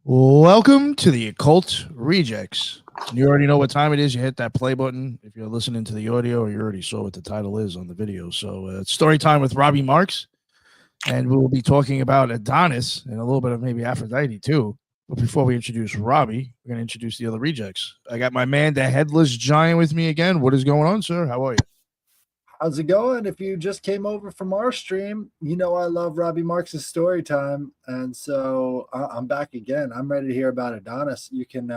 Welcome to the Occult Rejects. You already know what time it is. You hit that play button if you're listening to the audio, or you already saw what the title is on the video. So it's story time with Roby Marx, and we will be talking about Adonis and a little bit of maybe Aphrodite too. But before we introduce Robbie, we're going to introduce the other rejects. I got my man, the Headless Giant, with me again. What is going on, sir? How are you? How's it going? If you just came over from our stream, you know I love Robbie Marx's story time, and so I'm back again. I'm ready to hear about Adonis. You can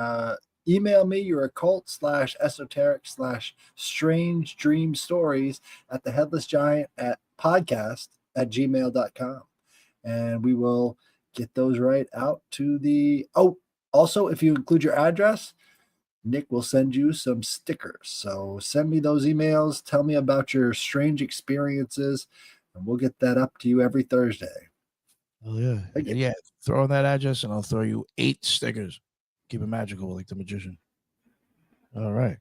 email me your occult/esoteric/strange dream stories at the Headless Giant at podcast@gmail.com, and we will get those right out to the. Oh, also, if you include your address, Nick will send you some stickers. So send me those emails. Tell me about your strange experiences, and we'll get that up to you every Thursday. Oh, yeah. Yeah. Throw in that address, and I'll throw you 8 stickers. Keep it magical like the magician. All right.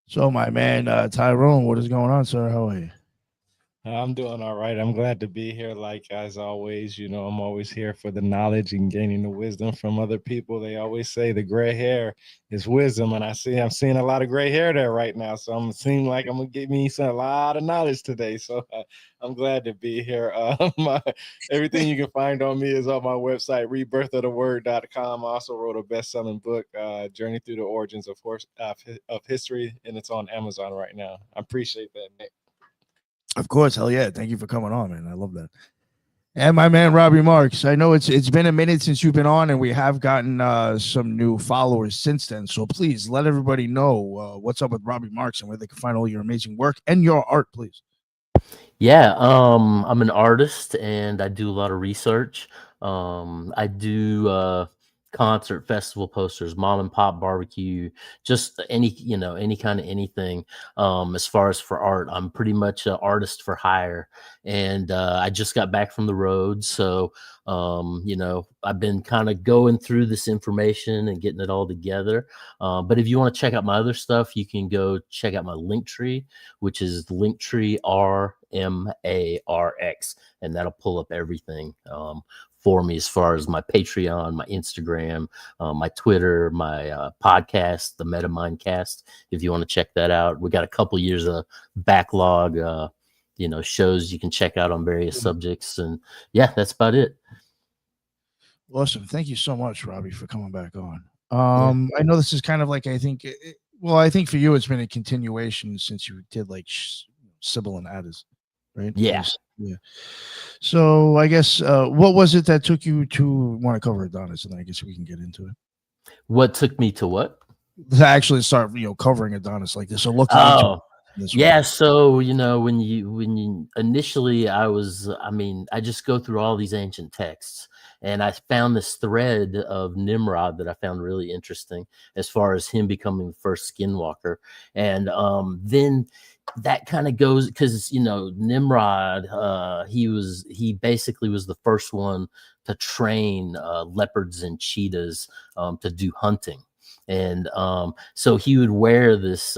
So, my man, Tyrone, what is going on, sir? How are you? I'm doing all right. I'm glad to be here. Like as always, I'm always here for the knowledge and gaining the wisdom from other people. They always say the gray hair is wisdom, and I'm seeing a lot of gray hair there right now. So I'm gonna get me a lot of knowledge today. So I'm glad to be here. Everything you can find on me is on my website, rebirthoftheword.com. I also wrote a best-selling book, Journey Through the Origins of History, and it's on Amazon right now. I appreciate that, Nick. Of course, hell yeah. Thank you for coming on, man. I love that. And my man, Roby Marx. I know it's been a minute since you've been on, and we have gotten some new followers since then. So please let everybody know what's up with Roby Marx and where they can find all your amazing work and your art, please. Yeah, I'm an artist and I do a lot of research. I do concert festival posters, mom and pop barbecue, just any kind of anything. As far as for art, I'm pretty much an artist for hire, and I just got back from the road, so I've been kind of going through this information and getting it all together. But if you want to check out my other stuff, you can go check out my Linktree, which is Linktree RMARX, and that'll pull up everything for me as far as my Patreon, my Instagram, my Twitter, my podcast, the MetaMindcast. If you want to check that out, we got a couple years of backlog, shows you can check out on various subjects, and yeah, that's about it. Awesome. Thank you so much, Robbie, for coming back on. I know this is kind of like, I think for you, it's been a continuation since you did like Sybil and Addis, right? Yeah. Yeah. So I guess what was it that took you to want to cover Adonis? And then I guess we can get into it. What took me to what? To actually start, covering Adonis like this. So looking into this yeah. Way. So, when you initially I just go through all these ancient texts, and I found this thread of Nimrod that I found really interesting as far as him becoming the first skinwalker. And then that kind of goes because Nimrod, he basically was the first one to train leopards and cheetahs to do hunting. And so he would wear this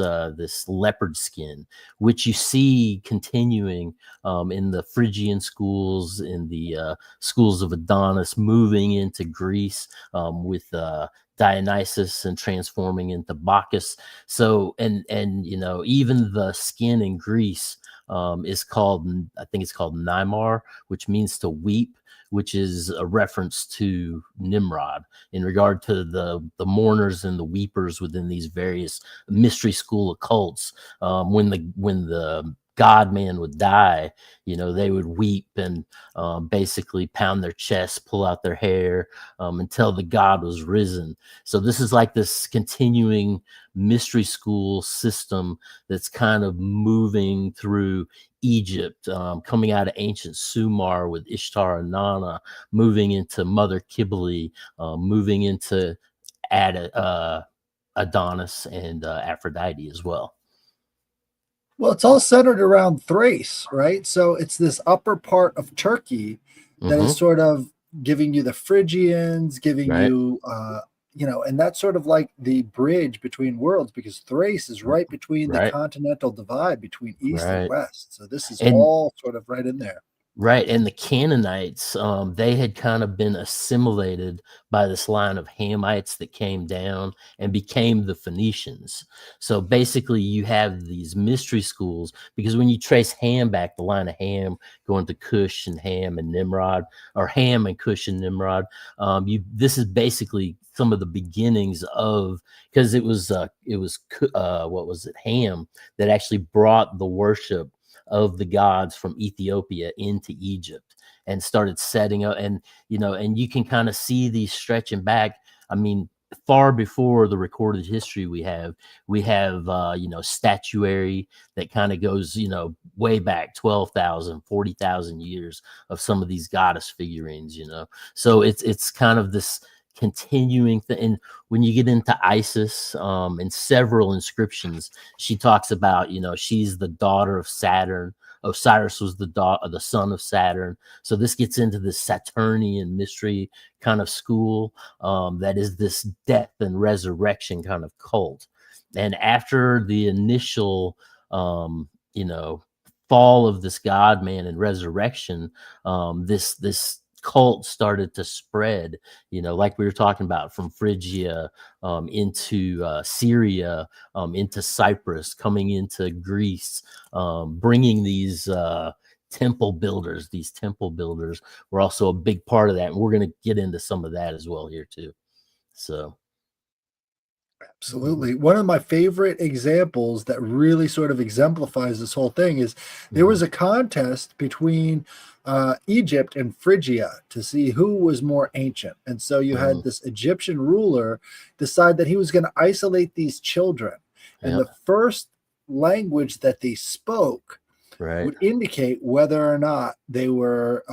leopard skin, which you see continuing in the Phrygian schools, in the schools of Adonis, moving into Greece with Dionysus and transforming into Bacchus. So and even the skin in Greece is called, I think it's called Neimar, which means to weep, which is a reference to Nimrod in regard to the mourners and the weepers within these various mystery school occults. When the God man would die, they would weep and basically pound their chest, pull out their hair until the God was risen. So this is like this continuing mystery school system that's kind of moving through Egypt, coming out of ancient Sumer with Ishtar and Nana, moving into Mother Kybele, moving into Adonis and Aphrodite as well. Well, it's all centered around Thrace, right? So it's this upper part of Turkey that is sort of giving you the Phrygians, giving you, and that's sort of like the bridge between worlds, because Thrace is right between the continental divide between East and West. So this is all sort of right in there. Right, and the Canaanites, they had kind of been assimilated by this line of Hamites that came down and became the Phoenicians. So basically, you have these mystery schools because when you trace Ham back, the line of Ham going to Cush and Ham and Nimrod, or Ham and Cush and Nimrod, you this is basically some of the beginnings of, because it was what was it, Ham, that actually brought the worship of the gods from Ethiopia into Egypt and started setting up, and and you can kind of see these stretching back. I mean, far before the recorded history we have statuary that kind of goes way back 12,000, 40,000 years of some of these goddess figurines. So it's kind of this continuing thing. And when you get into Isis, in several inscriptions, she talks about, she's the daughter of Saturn. Osiris was the son of Saturn. So this gets into the Saturnian mystery kind of school, that is this death and resurrection kind of cult. And after the initial, fall of this God man and resurrection, this cult started to spread, like we were talking about, from Phrygia, into Syria, into Cyprus, coming into Greece, bringing these temple builders. These temple builders were also a big part of that, and we're going to get into some of that as well here too. So absolutely. One of my favorite examples that really sort of exemplifies this whole thing is there was a contest between Egypt and Phrygia to see who was more ancient. And so you had this Egyptian ruler decide that he was going to isolate these children. And the first language that they spoke would indicate whether or not they were,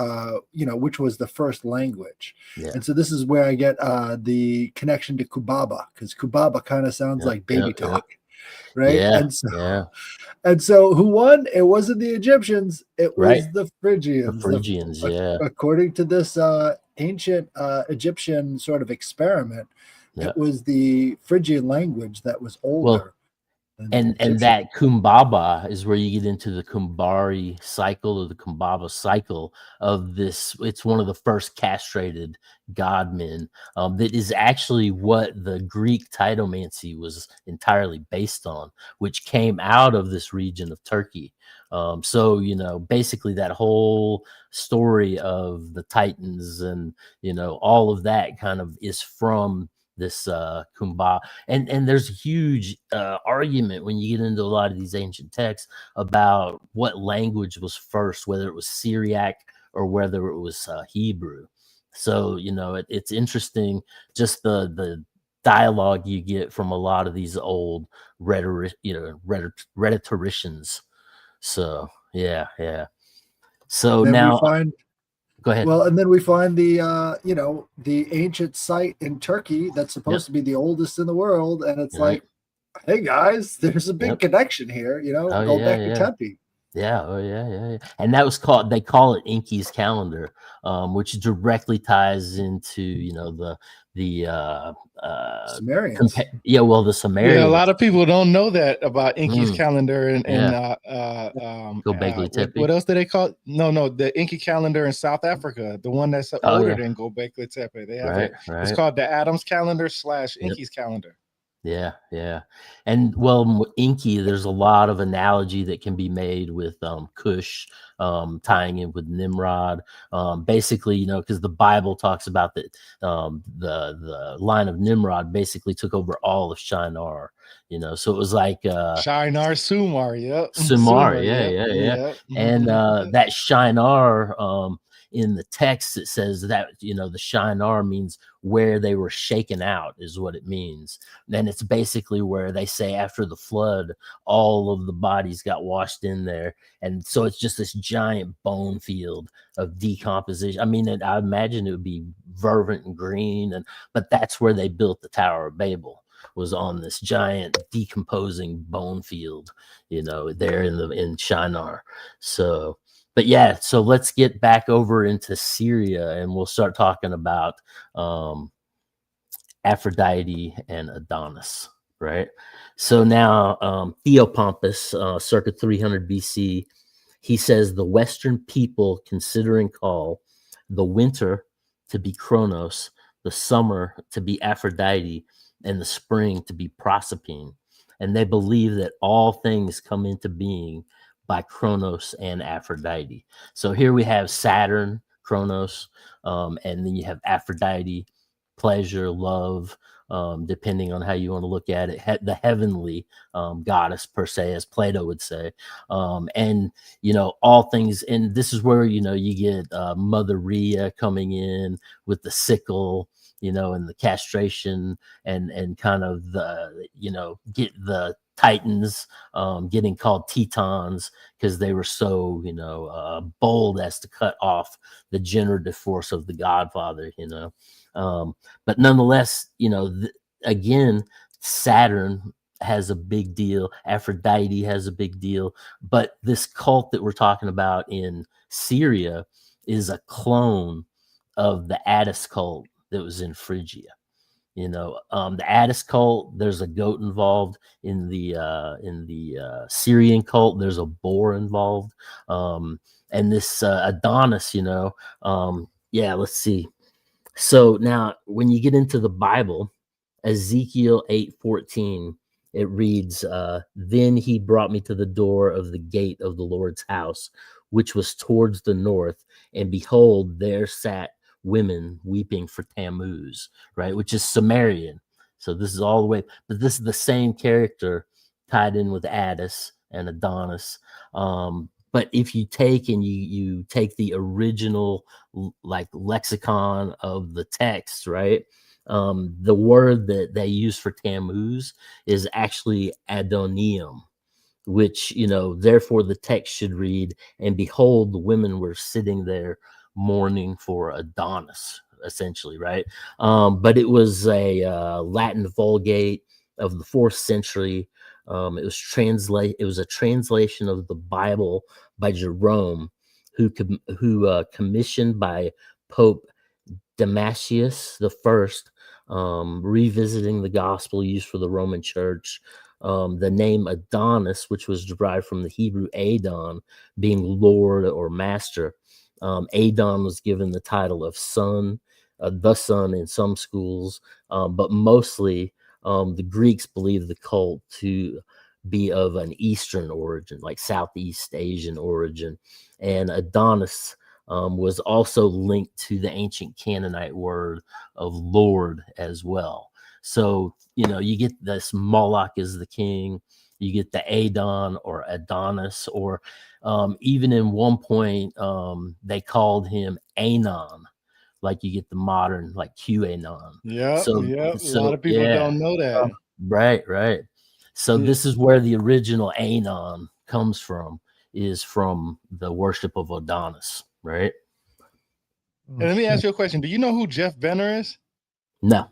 which was the first language. Yeah. And so this is where I get the connection to Kubaba, because Kubaba kind of sounds like baby talk, right? Yeah. And so who won? It wasn't the Egyptians, it was the Phrygians. The Phrygians, according to this ancient Egyptian sort of experiment, it was the Phrygian language that was older. And that Kumbaba is where you get into the Kumbari cycle, or the Kumbaba cycle of this. It's one of the first castrated godmen, that is actually what the Greek Titomancy was entirely based on, which came out of this region of Turkey. So, basically that whole story of the Titans and, all of that kind of is from this Kumbaba. And there's a huge argument when you get into a lot of these ancient texts about what language was first, whether it was Syriac or whether it was Hebrew. So, it's interesting, just the dialogue you get from a lot of these old rhetoricians. So, yeah. So then now we find, go ahead. Well, and then we find the the ancient site in Turkey that's supposed to be the oldest in the world, and it's like, hey guys, there's a big connection here. Göbekli Tepe. Yeah. And that was they call it Enki's calendar, which directly ties into the Sumerians. The Sumerians. Yeah, a lot of people don't know that about Enki's calendar and Göbekli Tepe. What else do they call it? No, the Enki calendar in South Africa, the one that's older than Göbekli Tepe. They have it's called the Adam's calendar / Enki's calendar. Yeah. And Enki, there's a lot of analogy that can be made with Cush, tying in with Nimrod. Basically, because the Bible talks about that the line of Nimrod basically took over all of Shinar. So it was like Shinar, Sumar, Sumar, yeah. And that Shinar, in the text, it says that the Shinar means where they were shaken out, is what it means. Then it's basically where they say after the flood, all of the bodies got washed in there, and so it's just this giant bone field of decomposition. I mean, I imagine it would be verdant and green, but that's where they built the Tower of Babel, was on this giant decomposing bone field, there in Shinar. So. But yeah, so let's get back over into Syria, and we'll start talking about Aphrodite and Adonis, right? So now Theopompus, circa 300 BC, he says the Western people consider and call the winter to be Kronos, the summer to be Aphrodite, and the spring to be Proserpine. And they believe that all things come into being by Kronos and Aphrodite. So here we have Saturn, Kronos, and then you have Aphrodite, pleasure, love, depending on how you want to look at it, the heavenly goddess per se, as Plato would say. And, you know, all things, and this is where, you know, you get Mother Rhea coming in with the sickle, you know, and the castration and kind of the, you know, get the Titans getting called Tetons because they were so, you know, bold as to cut off the generative force of the Godfather, you know. But nonetheless, you know, again, Saturn has a big deal. Aphrodite has a big deal. But this cult that we're talking about in Syria is a clone of the Attis cult that was in Phrygia. You know, the Attis cult, there's a goat involved. In the Syrian cult, there's a boar involved. And this Adonis, you know, yeah, let's see. So now when you get into the Bible, Ezekiel 8:14, it reads, then he brought me to the door of the gate of the Lord's house, which was towards the north, and behold, there sat women weeping for Tammuz, right? Which is Sumerian. So this is all the way, but this is the same character tied in with Attis and Adonis. But if you take and you take the original like lexicon of the text, right? The word that they use for Tammuz is actually Adonium, which, you know, therefore the text should read, and behold, the women were sitting there mourning for Adonis, essentially, right? But it was a Latin Vulgate of the 4th century. It was a translation of the Bible by Jerome, who commissioned by Pope Damasius I, revisiting the gospel used for the Roman Church. The name Adonis, which was derived from the Hebrew Adon, being Lord or Master. Adon was given the title of son, the son in some schools, but mostly the Greeks believed the cult to be of an Eastern origin, like Southeast Asian origin. And Adonis was also linked to the ancient Canaanite word of Lord as well. So, you know, you get this Moloch is the king, you get the Adon or Adonis, or even in one point, they called him Anon, like you get the modern, like QAnon. Yeah, So, a lot of people don't know that. Right. So this is where the original Anon comes from, is from the worship of Adonis, right? And let me ask you a question. Do you know who Jeff Benner is? No.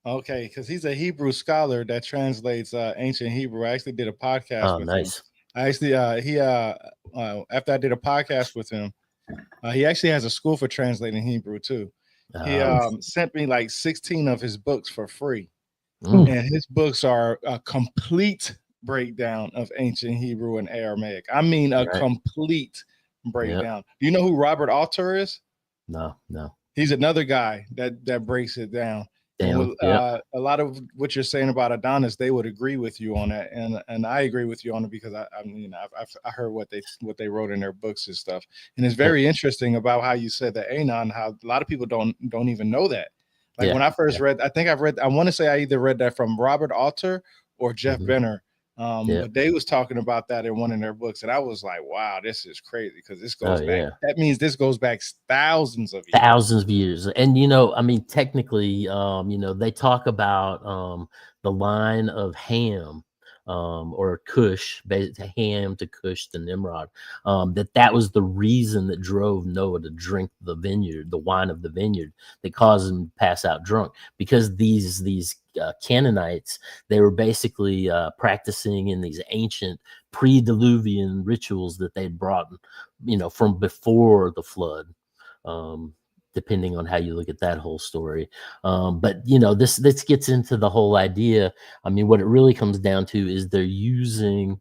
Okay, because he's a Hebrew scholar that translates ancient Hebrew. I actually did a podcast with him. I actually after I did a podcast with him, he actually has a school for translating Hebrew too. He sent me like 16 of his books for free. And his books are a complete breakdown of ancient Hebrew and Aramaic. I mean, a complete breakdown. Yep. Do you know who Robert Alter is? No. He's another guy that breaks it down. And a lot of what you're saying about Adonis, they would agree with you on that, and I agree with you on it because I heard what they wrote in their books and stuff, and it's very interesting about how you said that Anon, how a lot of people don't even know that. Like when I first read, I want to say I either read that from Robert Alter or Jeff Benner. But they was talking about that in one of their books, and I was like, wow, this is crazy because this goes back. That means this goes back thousands of years. And, you know, I mean, technically, you know, they talk about the line of Ham, or Cush, Ham to Cush to Nimrod, that was the reason that drove Noah to drink the wine of the vineyard, that caused him to pass out drunk, because these Canaanites, they were basically practicing in these ancient pre-Diluvian rituals that they'd brought, you know, from before the flood. depending on how you look at that whole story. But you know, this gets into the whole idea. I mean, what it really comes down to is they're using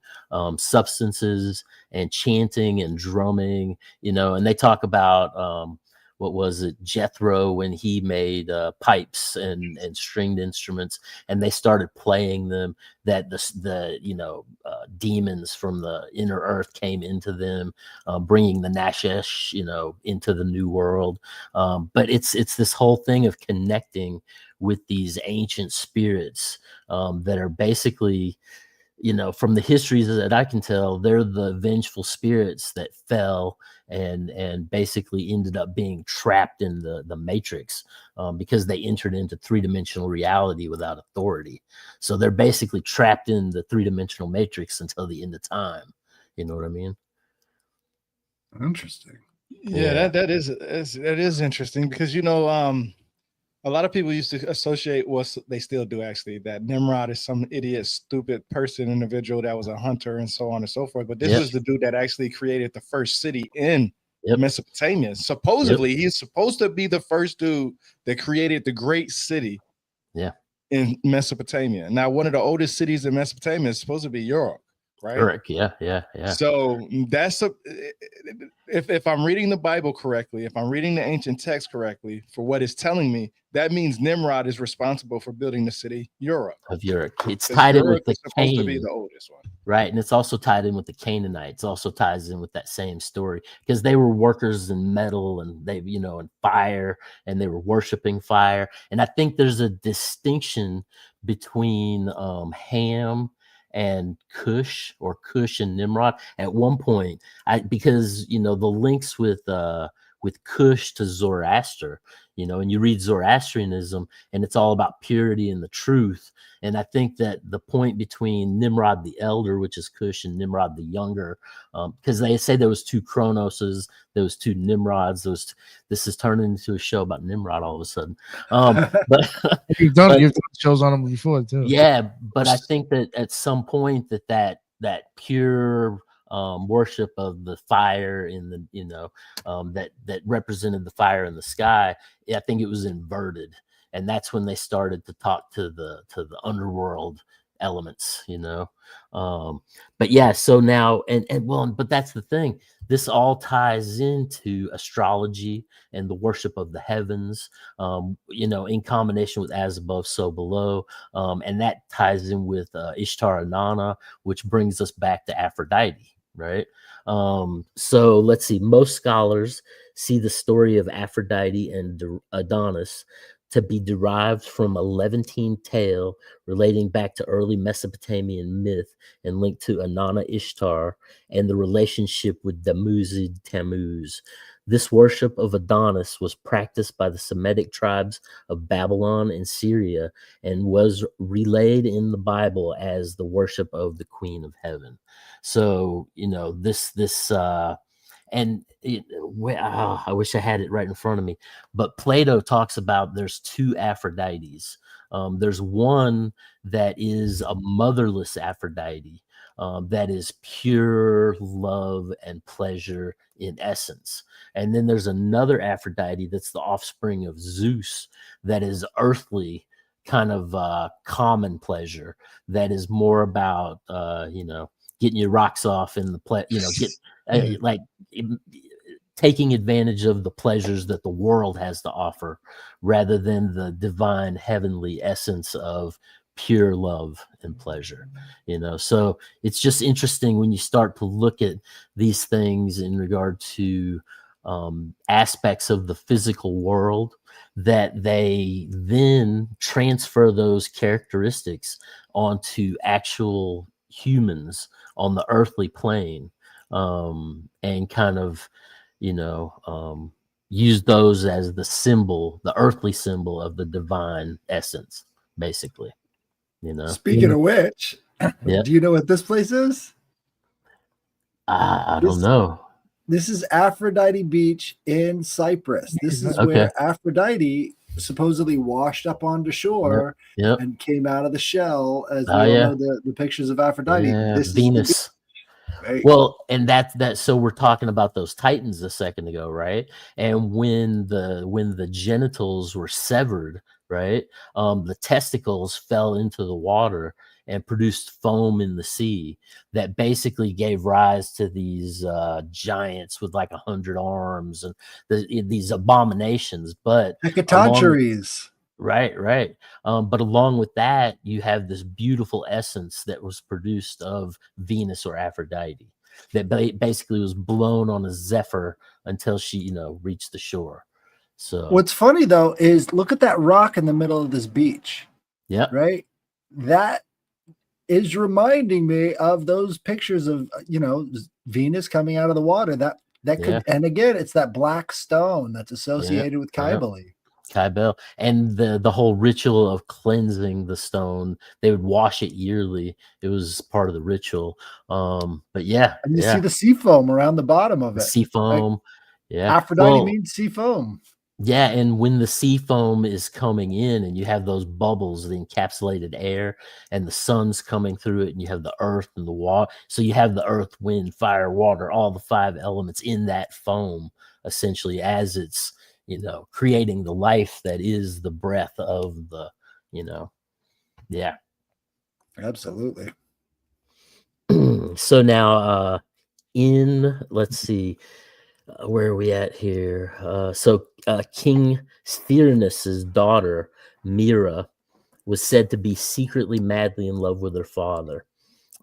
substances and chanting and drumming, you know, and they talk about what was it, Jethro, when he made pipes and stringed instruments, and they started playing them, that the demons from the inner earth came into them, bringing the Nashesh, you know, into the new world. But it's this whole thing of connecting with these ancient spirits that are basically, you know, from the histories that I can tell, they're the vengeful spirits that fell and basically ended up being trapped in the matrix because they entered into three-dimensional reality without authority. So they're basically trapped in the three-dimensional matrix until the end of time. You know what I mean? Interesting. Yeah, that is interesting, because you know, a lot of people used to associate, what they still do actually, that Nimrod is some idiot, stupid person, individual that was a hunter and so on and so forth. But this was the dude that actually created the first city in Mesopotamia. Supposedly, he's supposed to be the first dude that created the great city in Mesopotamia. Now, one of the oldest cities in Mesopotamia is supposed to be Europe, right? Correct. Yeah. So that's if I'm reading the Bible correctly, if I'm reading the ancient text correctly, for what it's telling me, that means Nimrod is responsible for building the city Europe. Of Europe. It's tied in with the supposed to be the oldest one. Right. And it's also tied in with the Canaanites, also ties in with that same story, because they were workers in metal and they, you know, in fire, and they were worshiping fire. And I think there's a distinction between Ham and Cush, or Cush and Nimrod at one point, because you know the links with Cush to Zoroaster, you know, and you read Zoroastrianism and it's all about purity and the truth. And I think that the point between Nimrod the elder, which is Cush, and Nimrod the younger, because they say there was two Cronoses, there was two Nimrods. This is turning into a show about Nimrod all of a sudden. But you've done shows on them before too. Yeah, but I think that at some point that pure worship of the fire in the, you know, that represented the fire in the sky, I think it was inverted. And that's when they started to talk to the underworld elements, you know. But yeah, so now but that's the thing. This all ties into astrology and the worship of the heavens, you know, in combination with as above, so below. And that ties in with Ishtar Inanna, which brings us back to Aphrodite, right? So let's see. Most scholars see the story of Aphrodite and Adonis to be derived from a Levantine tale relating back to early Mesopotamian myth and linked to Inanna Ishtar and the relationship with Damuzid Tammuz. This worship of Adonis was practiced by the Semitic tribes of Babylon and Syria and was relayed in the Bible as the worship of the Queen of Heaven. So, you know, I wish I had it right in front of me, but Plato talks about there's two Aphrodites. There's one that is a motherless Aphrodite, that is pure love and pleasure in essence. And then there's another Aphrodite that's the offspring of Zeus, that is earthly, kind of common pleasure, that is more about, you know, getting your rocks off in taking advantage of the pleasures that the world has to offer, rather than the divine heavenly essence of pure love and pleasure, you know. So it's just interesting when you start to look at these things in regard to aspects of the physical world, that they then transfer those characteristics onto actual humans on the earthly plane, and kind of, you know, use those as the symbol, the earthly symbol of the divine essence, basically, you know. Speaking of which, do you know what this place is? I don't know. This is Aphrodite Beach in Cyprus. This is where Aphrodite supposedly washed up onto shore and came out of the shell. As we all know the pictures of Aphrodite. This Venus. Right. Well, and that. So we're talking about those titans a second ago, right? And when the genitals were severed, right, the testicles fell into the water and produced foam in the sea that basically gave rise to these giants with like 100 arms and these abominations. But along Hecatoncheires. Right. But along with that, you have this beautiful essence that was produced of Venus or Aphrodite that basically was blown on a zephyr until she, reached the shore. So, What's funny though is look at that rock in the middle of this beach, yeah, right? That is reminding me of those pictures of Venus coming out of the water. That could, and again, it's that black stone that's associated with Kybele. Kybele, and the whole ritual of cleansing the stone. They would wash it yearly. It was part of the ritual. But yeah, and you see the sea foam around the bottom of the it. sea foam. Like, yeah, Aphrodite means sea foam. Yeah, and when the sea foam is coming in and you have those bubbles, the encapsulated air, and the sun's coming through it, and you have the earth and the water. So you have the earth, wind, fire, water, all the 5 elements in that foam, essentially, as it's, creating the life that is the breath of the, yeah. Absolutely. So now let's see. Where are we at here? So King Styrinus's daughter, Mira, was said to be secretly madly in love with her father.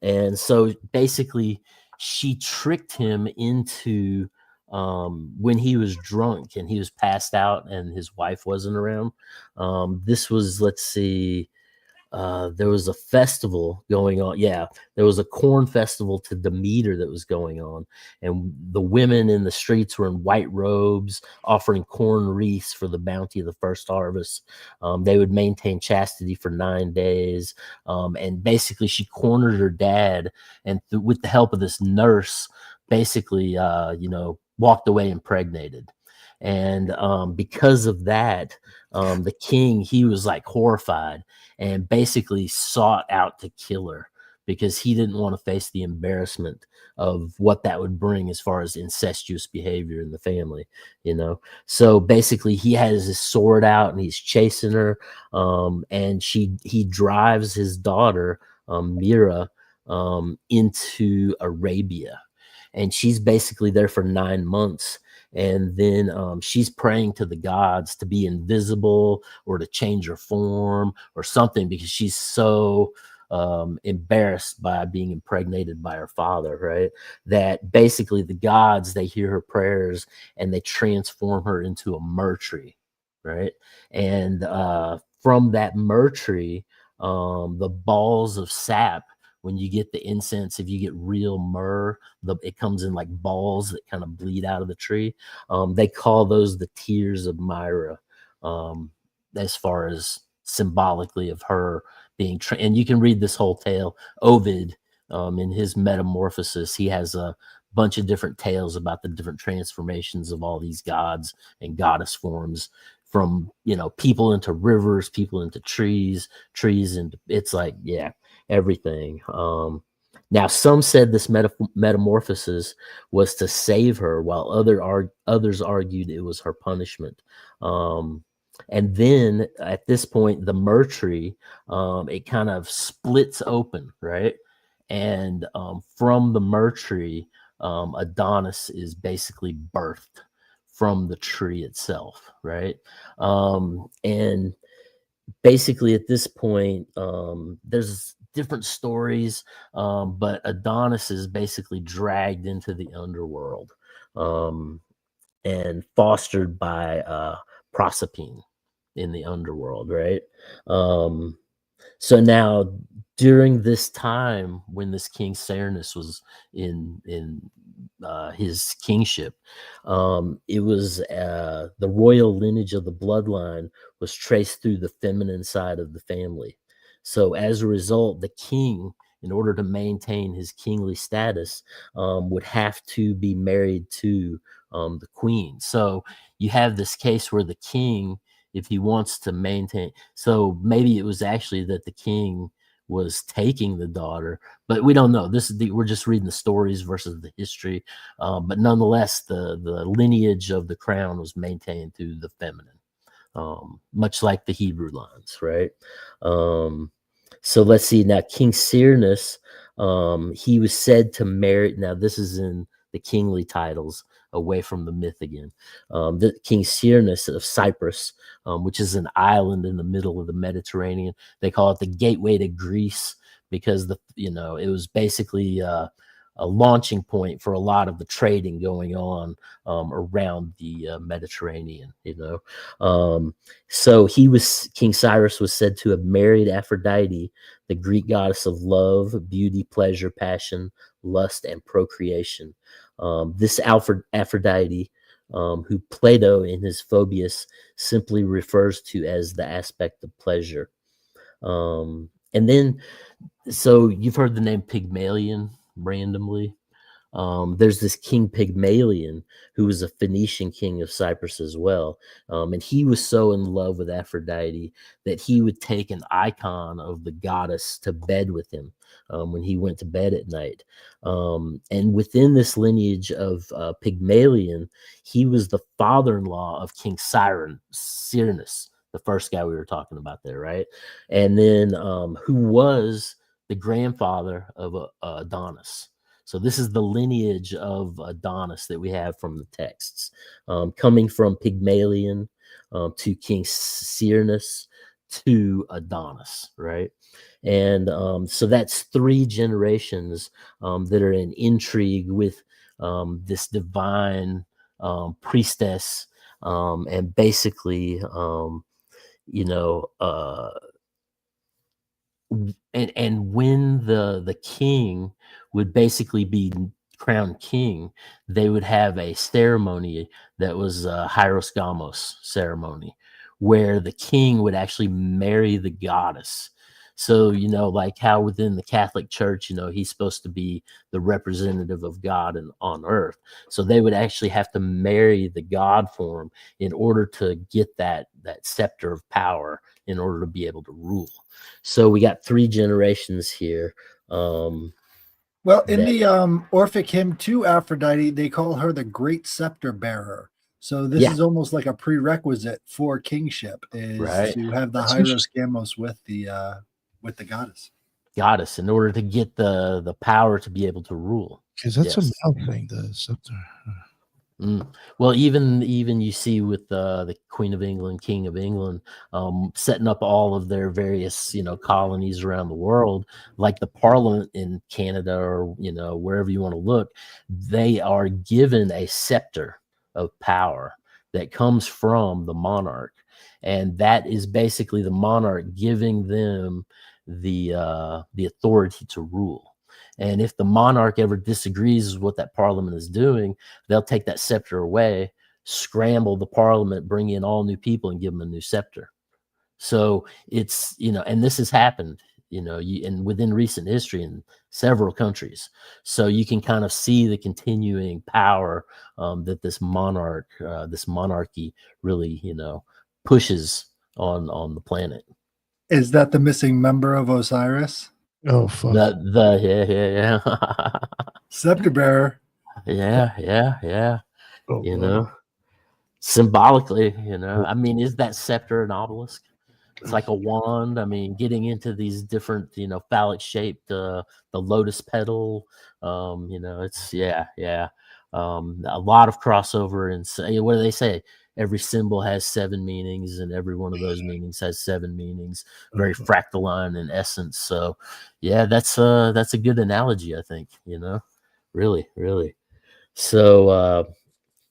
And so basically, she tricked him into when he was drunk and he was passed out and his wife wasn't around. This was, let's see, there was a festival going on. Yeah, there was a corn festival to Demeter that was going on, and the women in the streets were in white robes, offering corn wreaths for the bounty of the first harvest. They would maintain chastity for 9 days, and basically, she cornered her dad, and with the help of this nurse, basically, walked away impregnated. And because of that, the king, he was like horrified and basically sought out to kill her because he didn't want to face the embarrassment of what that would bring as far as incestuous behavior in the family, So basically, he has his sword out and he's chasing her, and he drives his daughter, Mira, into Arabia, and she's basically there for 9 months. And then she's praying to the gods to be invisible or to change her form or something because she's so embarrassed by being impregnated by her father, right? That basically the gods, they hear her prayers and they transform her into a myrrh tree, right? And from that myrrh tree, the balls of sap, when you get the incense, if you get real myrrh, it comes in like balls that kind of bleed out of the tree. They call those the tears of Myra, as far as symbolically of her being and you can read this whole tale. Ovid, in his Metamorphosis, he has a bunch of different tales about the different transformations of all these gods and goddess forms, from people into rivers, people into trees into, it's like, yeah, everything. Now, some said this metamorphosis was to save her, while others argued it was her punishment. And then at this point, the myrrh tree, it kind of splits open, right? And from the myrrh tree, Adonis is basically birthed from the tree itself, right? And basically at this point, there's different stories, but Adonis is basically dragged into the underworld, and fostered by Proserpine in the underworld, right? So now, during this time when this King Cernus was in his kingship, it was the royal lineage of the bloodline was traced through the feminine side of the family. So as a result, the king, in order to maintain his kingly status, would have to be married to the queen. So you have this case where the king, if he wants to maintain, so maybe it was actually that the king was taking the daughter, but we don't know. We're just reading the stories versus the history. But nonetheless, the lineage of the crown was maintained through the feminine, much like the Hebrew lines, right? So let's see now. King Cyrnus, he was said to marry. Now this is in the kingly titles, away from the myth again. The King Cyrnus of Cyprus, which is an island in the middle of the Mediterranean. They call it the gateway to Greece because it was basically a launching point for a lot of the trading going on around the Mediterranean. So King Cyrus was said to have married Aphrodite, the Greek goddess of love, beauty, pleasure, passion, lust, and procreation. This Aphrodite, who Plato in his Phoebus simply refers to as the aspect of pleasure. And then, so you've heard the name Pygmalion randomly. There's this King Pygmalion who was a Phoenician king of Cyprus as well. And he was so in love with Aphrodite that he would take an icon of the goddess to bed with him when he went to bed at night. And within this lineage of Pygmalion, he was the father-in-law of King Cyrnus, the first guy we were talking about there, right? And then who was the grandfather of Adonis. So this is the lineage of Adonis that we have from the texts, coming from Pygmalion to King Cyrnus to Adonis, right? And so that's 3 generations that are in intrigue with this divine priestess, and basically, and when the king would basically be crowned king, they would have a ceremony that was a hierosgamos ceremony, where the king would actually marry the goddess. So, like how within the Catholic Church, he's supposed to be the representative of God on earth. So they would actually have to marry the God form in order to get that scepter of power, in order to be able to rule. So we got 3 generations here. Well, in the Orphic hymn to Aphrodite, they call her the great scepter bearer. So this is almost like a prerequisite for kingship, is to have the hierosgamos with the goddess. In order to get the power to be able to rule. Because that's a male thing, the scepter. Well, even you see with the Queen of England, King of England, setting up all of their various colonies around the world, like the Parliament in Canada or wherever you want to look, they are given a scepter of power that comes from the monarch, and that is basically the monarch giving them the authority to rule. And if the monarch ever disagrees with what that parliament is doing, they'll take that scepter away, scramble the parliament, bring in all new people, and give them a new scepter. So it's, and this has happened, and within recent history in several countries. So you can kind of see the continuing power that this monarchy really, pushes on the planet. Is that the missing member of Osiris? Oh, fuck. Yeah. Scepter bearer. Yeah. Oh, Symbolically, I mean, is that scepter an obelisk? It's like a wand. I mean, getting into these different, phallic shaped, the lotus petal, it's, a lot of crossover. And what do they say? Every symbol has 7 meanings, and every one of those meanings has 7 meanings. Very fractaline in essence. So, yeah, that's a good analogy, I think. Really. So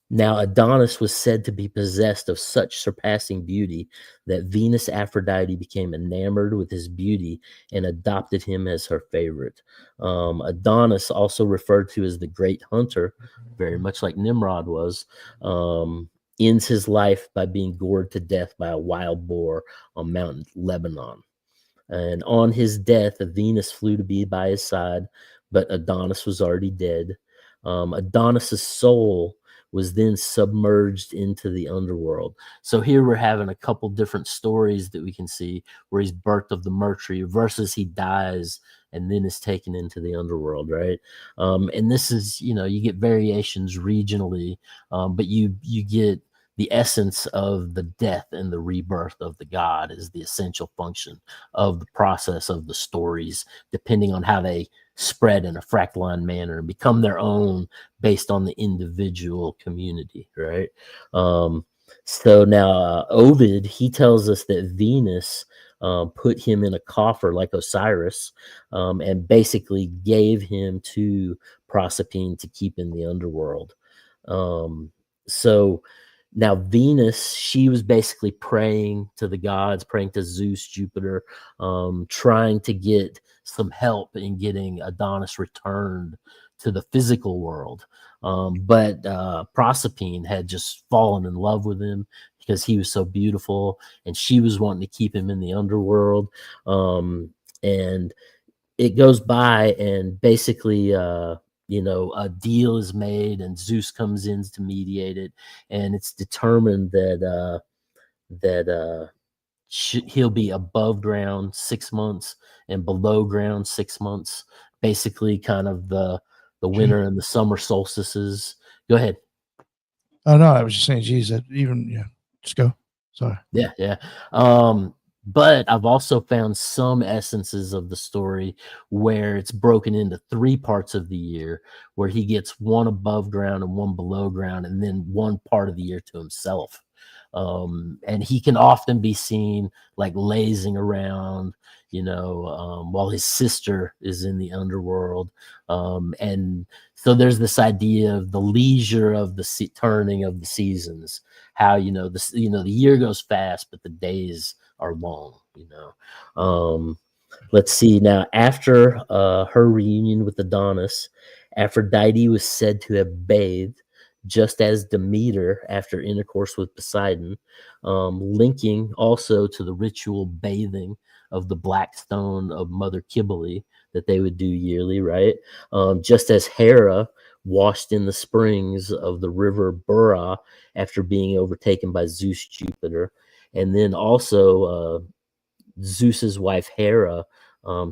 now Adonis was said to be possessed of such surpassing beauty that Venus Aphrodite became enamored with his beauty and adopted him as her favorite. Adonis, also referred to as the great hunter, very much like Nimrod was, ends his life by being gored to death by a wild boar on Mount Lebanon. And on his death, Venus flew to be by his side, but Adonis was already dead. Adonis's soul was then submerged into the underworld. So here we're having a couple different stories that we can see where he's birthed of the Mercury versus he dies and then is taken into the underworld, right? And this is, you get variations regionally, but you get the essence of the death and the rebirth of the god is the essential function of the process of the stories, depending on how they spread in a fractaline manner and become their own based on the individual community, right? So now Ovid, he tells us that Venus put him in a coffer like Osiris, and basically gave him to Proserpine to keep in the underworld. So now Venus, she was basically praying to the gods, praying to Zeus, Jupiter, trying to get some help in getting Adonis returned to the physical world. But Proserpine had just fallen in love with him because he was so beautiful, and she was wanting to keep him in the underworld. And it goes by, and basically, a deal is made, and Zeus comes in to mediate it, and it's determined that he'll be above ground 6 months and below ground 6 months, basically kind of the winter and the summer solstices. Go ahead. Oh no, I was just saying, geez, that just go. Sorry. Yeah. But I've also found some essences of the story where it's broken into 3 parts of the year, where he gets one above ground and one below ground, and then one part of the year to himself. And he can often be seen like lazing around, while his sister is in the underworld. And so there's this idea of the leisure of the turning of the seasons, how, the year goes fast, but the days are long, Let's see now, after her reunion with Adonis, Aphrodite was said to have bathed, just as Demeter after intercourse with Poseidon, linking also to the ritual bathing of the black stone of Mother Cybele that they would do yearly, right? Just as Hera washed in the springs of the river Bura after being overtaken by Zeus, Jupiter. And then also Zeus's wife Hera,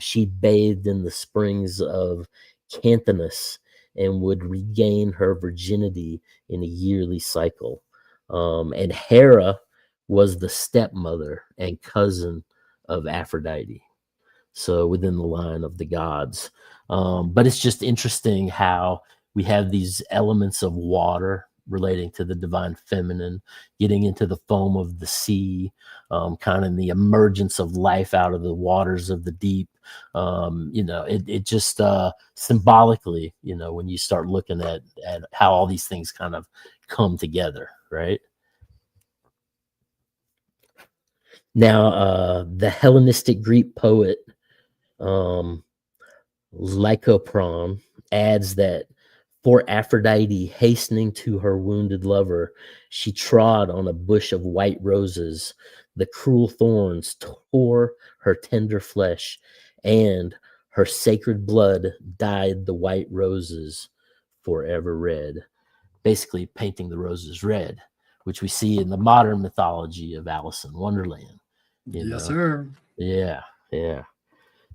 she bathed in the springs of Cantanus and would regain her virginity in a yearly cycle. And Hera was the stepmother and cousin of Aphrodite, so within the line of the gods. But it's just interesting how we have these elements of water relating to the divine feminine, getting into the foam of the sea, kind of the emergence of life out of the waters of the deep. It just symbolically, when you start looking at how all these things kind of come together, right? Now, the Hellenistic Greek poet Lycopron adds that for Aphrodite hastening to her wounded lover, she trod on a bush of white roses. The cruel thorns tore her tender flesh, and her sacred blood dyed the white roses forever red. Basically painting the roses red, which we see in the modern mythology of Alice in Wonderland. Yes, sir. Yeah.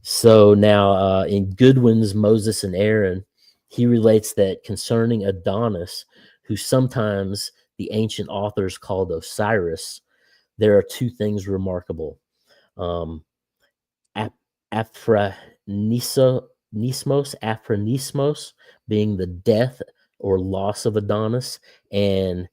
So now in Goodwin's Moses and Aaron, he relates that concerning Adonis, who sometimes the ancient authors called Osiris, there are 2 things remarkable. Aphronismos being the death or loss of Adonis, and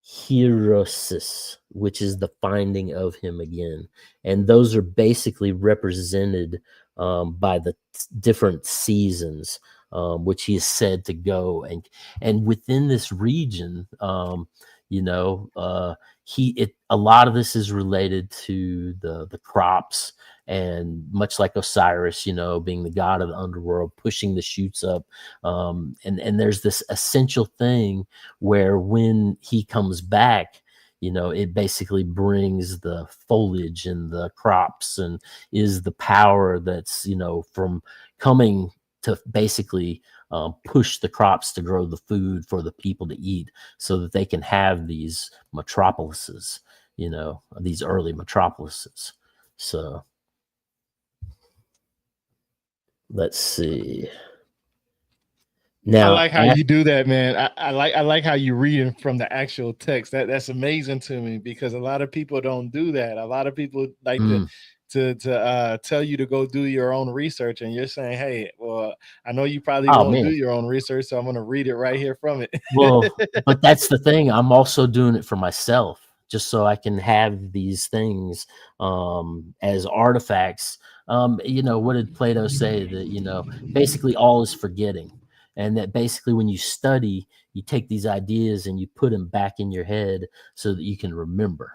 Hierosis, which is the finding of him again. And those are basically represented by the different seasons, which he is said to go. And within this region, a lot of this is related to the crops, and much like Osiris, being the god of the underworld, pushing the shoots up. And there's this essential thing where when he comes back, it basically brings the foliage and the crops, and is the power that's, from coming to basically push the crops to grow the food for the people to eat, so that they can have these metropolises, these early metropolises. So let's see. Now, I like how you do that, man. I like how you read it from the actual text. That's amazing to me, because a lot of people don't do that. A lot of people like to tell you to go do your own research, and you're saying, hey, well, I know you probably won't do your own research, so I'm going to read it right here from it. Well, but that's the thing. I'm also doing it for myself, just so I can have these things as artifacts. What did Plato say? That, basically all is forgetting. And that basically when you study, you take these ideas and you put them back in your head so that you can remember.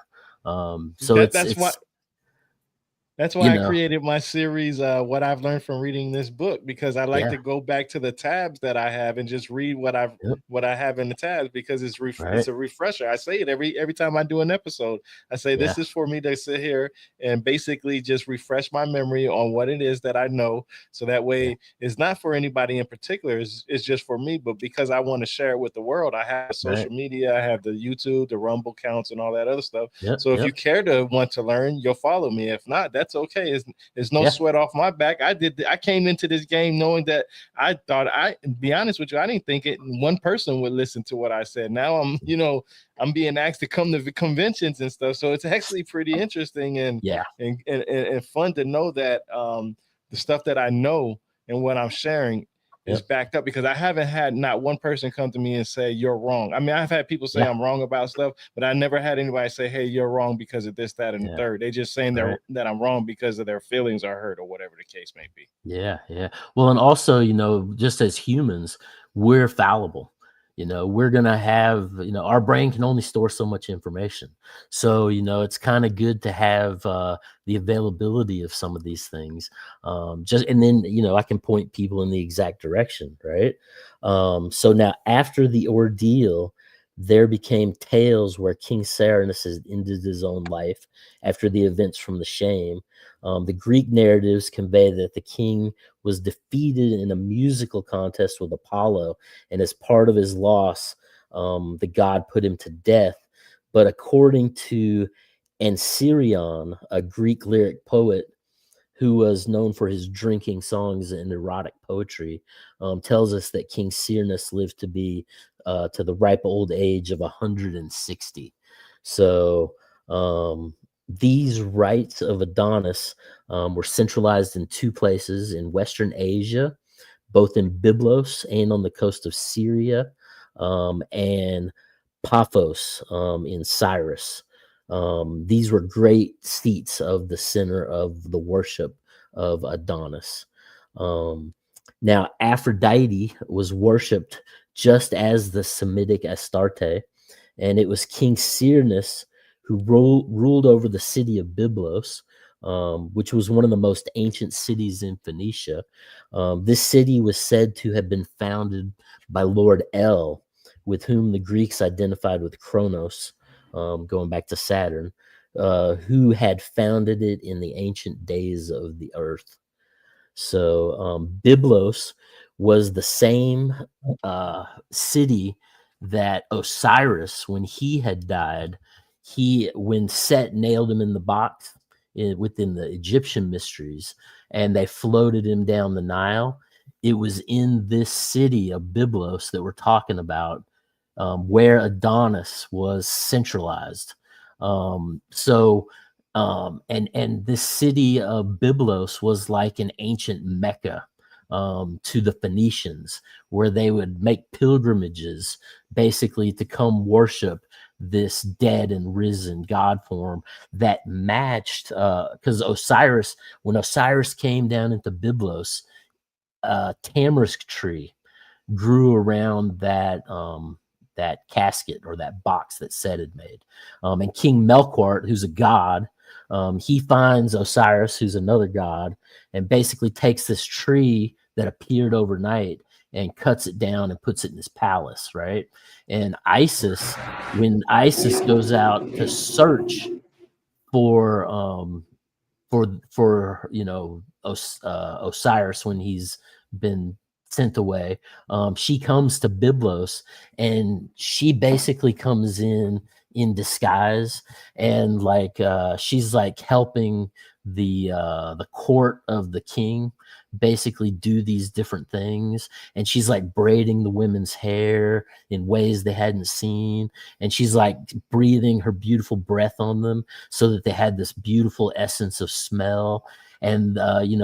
That's why I created my series, What I've Learned from Reading This Book, because I like to go back to the tabs that I have and just read what I have in the tabs, because it's a refresher. I say it every time I do an episode. I say this is for me to sit here and basically just refresh my memory on what it is that I know. So that way it's not for anybody in particular. It's just for me, but because I want to share it with the world, I have social media, I have the YouTube, the Rumble counts, and all that other stuff. So if you care to want to learn, you'll follow me. If not, that's okay. It's no sweat off my back. I came into this game knowing that I thought, be honest with you, I didn't think one person would listen to what I said. Now I'm being asked to come to conventions and stuff. So it's actually pretty interesting and fun to know that the stuff that I know and what I'm sharing is backed up, because I haven't had not one person come to me and say you're wrong. I mean, I've had people say I'm wrong about stuff, but I never had anybody say, hey, you're wrong because of this, that, and the third. They just saying that I'm wrong because of their feelings are hurt or whatever the case may be. Yeah. Well, and also, just as humans, we're fallible. We're going to have, our brain can only store so much information. So, it's kind of good to have the availability of some of these things. And then, I can point people in the exact direction, right? So now after the ordeal, there became tales where King Cernunnos ended his own life after the events from the shame. The Greek narratives convey that the king was defeated in a musical contest with Apollo, and as part of his loss, the god put him to death. But according to Anserion, a Greek lyric poet who was known for his drinking songs and erotic poetry, tells us that King Cernunnos lived to be to the ripe old age of 160. So these rites of Adonis were centralized in two places in Western Asia, both in Byblos and on the coast of Syria, and Paphos in Cyrus. These were great seats of the center of the worship of Adonis. Now, Aphrodite was worshipped just as the Semitic Astarte, and it was King Cernunnos who ruled over the city of Byblos, which was one of the most ancient cities in Phoenicia. This city was said to have been founded by Lord El, with whom the Greeks identified with Kronos, going back to Saturn, who had founded it in the ancient days of the earth. So Byblos was the same city that Osiris, when he had died, when Set nailed him in the box within the Egyptian mysteries, and they floated him down the Nile, it was in this city of Byblos that we're talking about, where Adonis was centralized. And this city of Byblos was like an ancient Mecca to the Phoenicians, where they would make pilgrimages basically to come worship this dead and risen god form that matched, because when Osiris came down into Byblos, a tamarisk tree grew around that casket or that box that Set had made. And King Melkart, who's a god, he finds Osiris, who's another god, and basically takes this tree that appeared overnight and cuts it down and puts it in his palace, right? And when Isis goes out to search for Osiris when he's been sent away. She comes to Byblos, and she basically comes in disguise, and like she's like helping the court of the king basically do these different things, and she's like braiding the women's hair in ways they hadn't seen, and she's like breathing her beautiful breath on them so that they had this beautiful essence of smell. And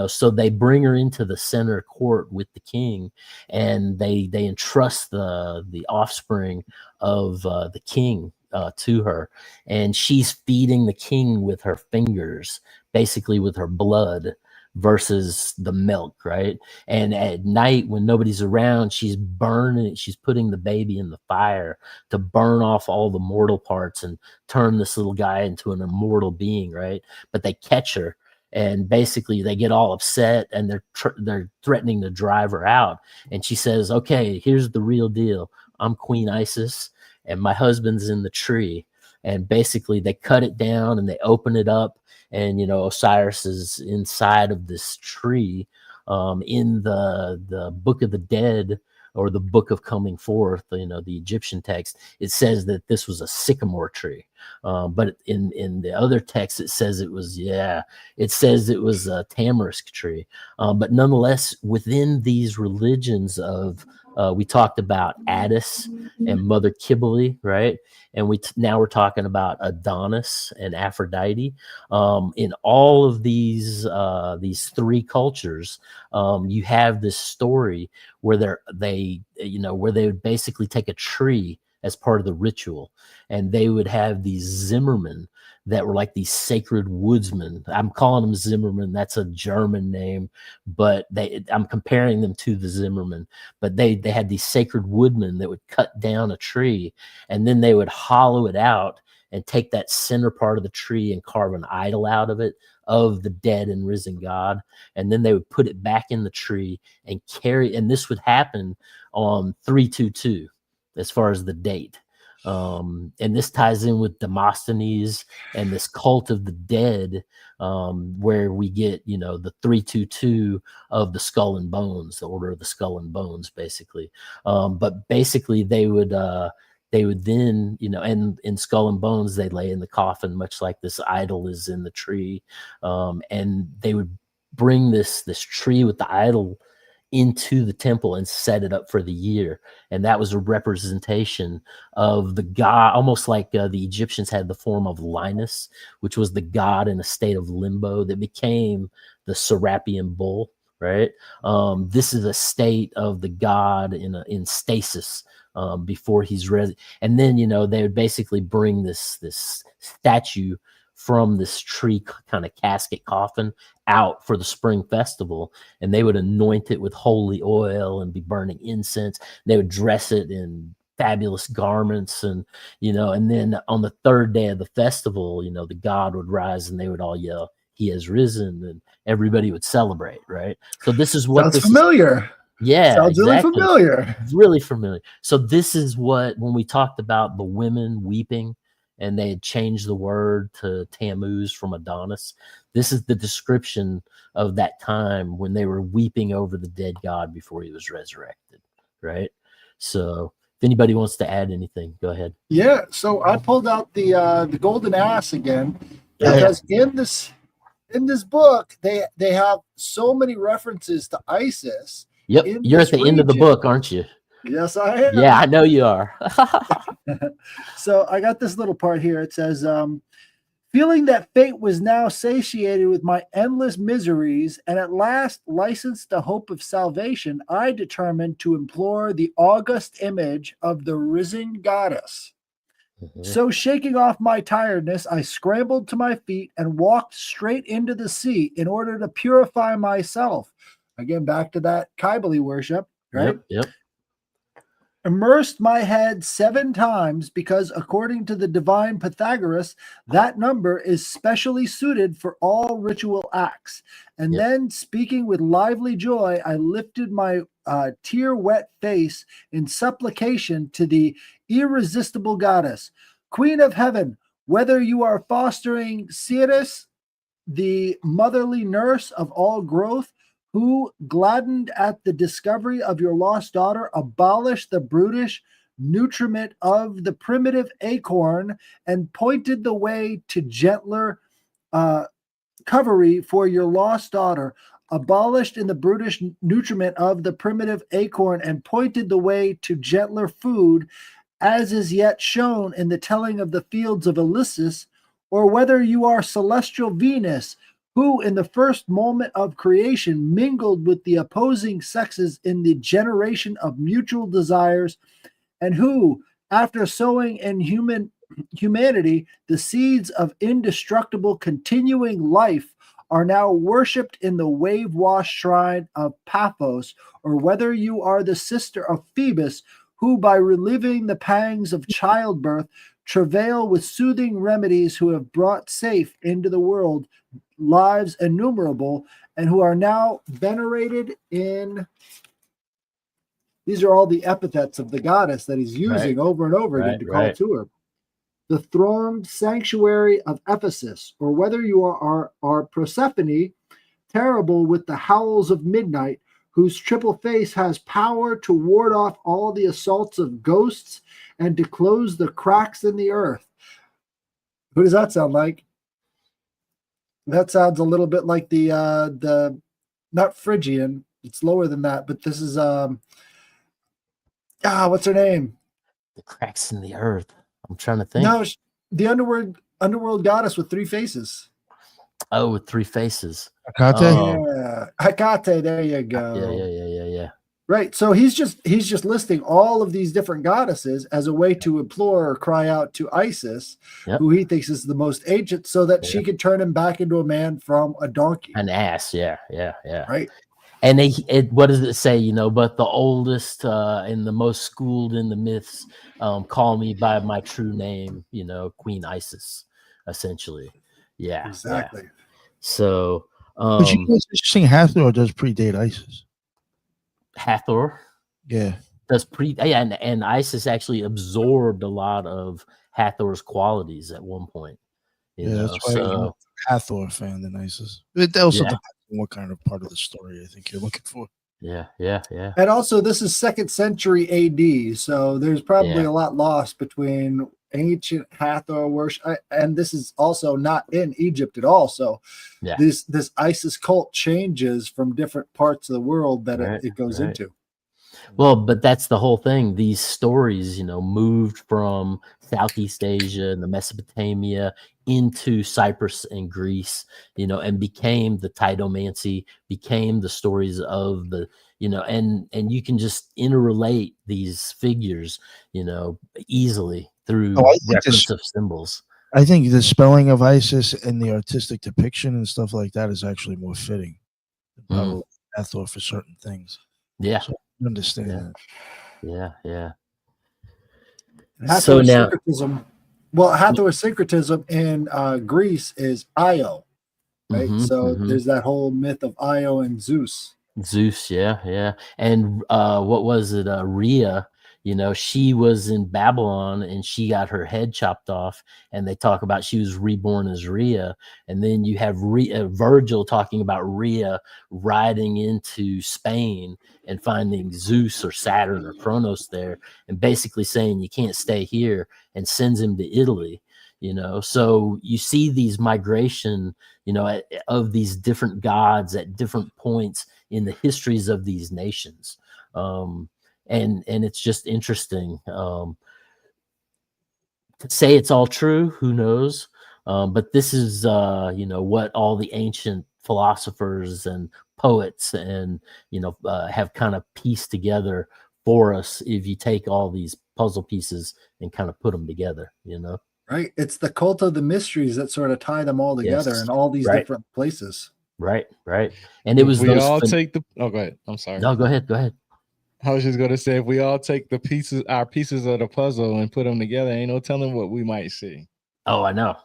so they bring her into the center court with the king, and they entrust the offspring of the king to her, and she's feeding the king with her fingers, basically with her blood versus the milk, right? And at night when nobody's around, she's putting the baby in the fire to burn off all the mortal parts and turn this little guy into an immortal being, right? But they catch her, and basically they get all upset, and they're threatening to drive her out. And she says, okay, here's the real deal. I'm Queen Isis, and my husband's in the tree. And basically they cut it down and they open it up, and Osiris is inside of this tree. In the Book of the Dead, or the Book of Coming Forth, the Egyptian text, it says that this was a sycamore tree. But in the other text, it says it was a tamarisk tree. But nonetheless, within these religions of we talked about Addis and Mother Kibble, right? And now we're talking about Adonis and Aphrodite. In all of these three cultures, you have this story where they would basically take a tree as part of the ritual, and they would have these Zimmermen that were like these sacred woodsmen. I'm calling them Zimmerman. That's a German name, but I'm comparing them to the Zimmerman. But they had these sacred woodmen that would cut down a tree, and then they would hollow it out and take that center part of the tree and carve an idol out of it, of the dead and risen God. And then they would put it back in the tree and carry, and this would happen on 322 as far as the date. And this ties in with Demosthenes and this cult of the dead, where we get, the 322 of the skull and bones, the order of the skull and bones, basically. But basically they would then, and in skull and bones, they lay in the coffin, much like this idol is in the tree. And they would bring this tree with the idol into the temple and set it up for the year. And that was a representation of the god, almost like the Egyptians had the form of Linus, which was the god in a state of limbo that became the Serapian bull, right? This is a state of the god in stasis before he's ready. And then, they would basically bring this statue from this tree kind of casket coffin out for the spring festival, and they would anoint it with holy oil and be burning incense. They would dress it in fabulous garments, and and then on the third day of the festival, the god would rise, and they would all yell, "He has risen," and everybody would celebrate, right? So this is what sounds familiar. Yeah, sounds exactly. really familiar. Really familiar. So this is what, when we talked about the women weeping, and they had changed the word to Tammuz from Adonis, this is the description of that time when they were weeping over the dead god before he was resurrected, right? So if anybody wants to add anything, go ahead. Yeah, so I pulled out the golden ass again, because in this book they have so many references to Isis. Yep, you're at the end of the book, aren't you? Yes, I am. Yeah, I know you are. So I got this little part here. It says, feeling that fate was now satiated with my endless miseries and at last licensed the hope of salvation, I determined to implore the august image of the risen goddess. Mm-hmm. So shaking off my tiredness, I scrambled to my feet and walked straight into the sea in order to purify myself. Again, back to that Kybele worship, right? Yep. Immersed my head 7 times because, according to the divine Pythagoras, that number is specially suited for all ritual acts. And then, speaking with lively joy, I lifted my tear-wet face in supplication to the irresistible goddess. Queen of heaven, whether you are fostering Ceres, the motherly nurse of all growth, who, gladdened at the discovery of your lost daughter, abolished the brutish nutriment of the primitive acorn and pointed the way to gentler covery for your lost daughter, abolished in the brutish nutriment of the primitive acorn and pointed the way to gentler food, as is yet shown in the telling of the fields of Ulysses, or whether you are celestial Venus, who in the first moment of creation mingled with the opposing sexes in the generation of mutual desires, and who, after sowing in humanity the seeds of indestructible continuing life, are now worshipped in the wave-washed shrine of Paphos, or whether you are the sister of Phoebus, who by reliving the pangs of childbirth travail with soothing remedies, who have brought safe into the world lives innumerable, and who are now venerated in. These are all the epithets of the goddess that he's using over and over again to call to her. The thronged sanctuary of Ephesus, or whether you are Persephone, terrible with the howls of midnight, whose triple face has power to ward off all the assaults of ghosts and to close the cracks in the earth. Who does that sound like? That sounds a little bit like the not Phrygian. It's lower than that, but this is what's her name? The cracks in the earth. I'm trying to think. No, the underworld goddess with three faces. Oh, with three faces. Hecate? Yeah, Hecate. There you go. Yeah. Right. So he's just listing all of these different goddesses as a way to implore or cry out to Isis, who he thinks is the most ancient, so that she can turn him back into a man from a donkey. An ass. Yeah. Right. And what does it say? But the oldest and the most schooled in the myths call me by my true name, Queen Isis, essentially. Yeah. Exactly. Yeah. So But you guys sing Hathor does predate Isis. Hathor? Yeah. Does and Isis actually absorbed a lot of Hathor's qualities at one point. That's why I'm a Hathor fan than Isis. It also depends on what kind of part of the story I think you're looking for. Yeah. And also, this is 2nd century AD, so there's probably a lot lost between ancient Hathor worship, and this is also not in Egypt at all. So, this Isis cult changes from different parts of the world that it goes into. Well, but that's the whole thing. These stories, moved from Southeast Asia and the Mesopotamia into Cyprus and Greece, and became the Titomancy, became the stories of the, and you can just interrelate these figures, easily through reference of symbols. I think the spelling of Isis and the artistic depiction and stuff like that is actually more fitting than Hathor for certain things. Yeah. So I understand that. Yeah. Hathor syncretism. Well, Hathor syncretism in Greece is Io, right? There's that whole myth of Io and Zeus. Yeah. And what was it? Rhea, she was in Babylon and she got her head chopped off, and they talk about she was reborn as Rhea. And then you have Virgil talking about Rhea riding into Spain and finding Zeus or Saturn or Kronos there, and basically saying you can't stay here, and sends him to Italy. So you see these migration, of these different gods at different points in the histories of these nations. And it's just interesting. To say it's all true, who knows? But this is, what all the ancient philosophers and poets and, have kind of pieced together for us if you take all these puzzle pieces and kind of put them together, Right. It's the cult of the mysteries that sort of tie them all together in all these different places. Right. And it was we all take the. Oh, go ahead. I'm sorry. No, go ahead. I was just going to say, if we all take our pieces of the puzzle and put them together, ain't no telling what we might see. Oh, I know.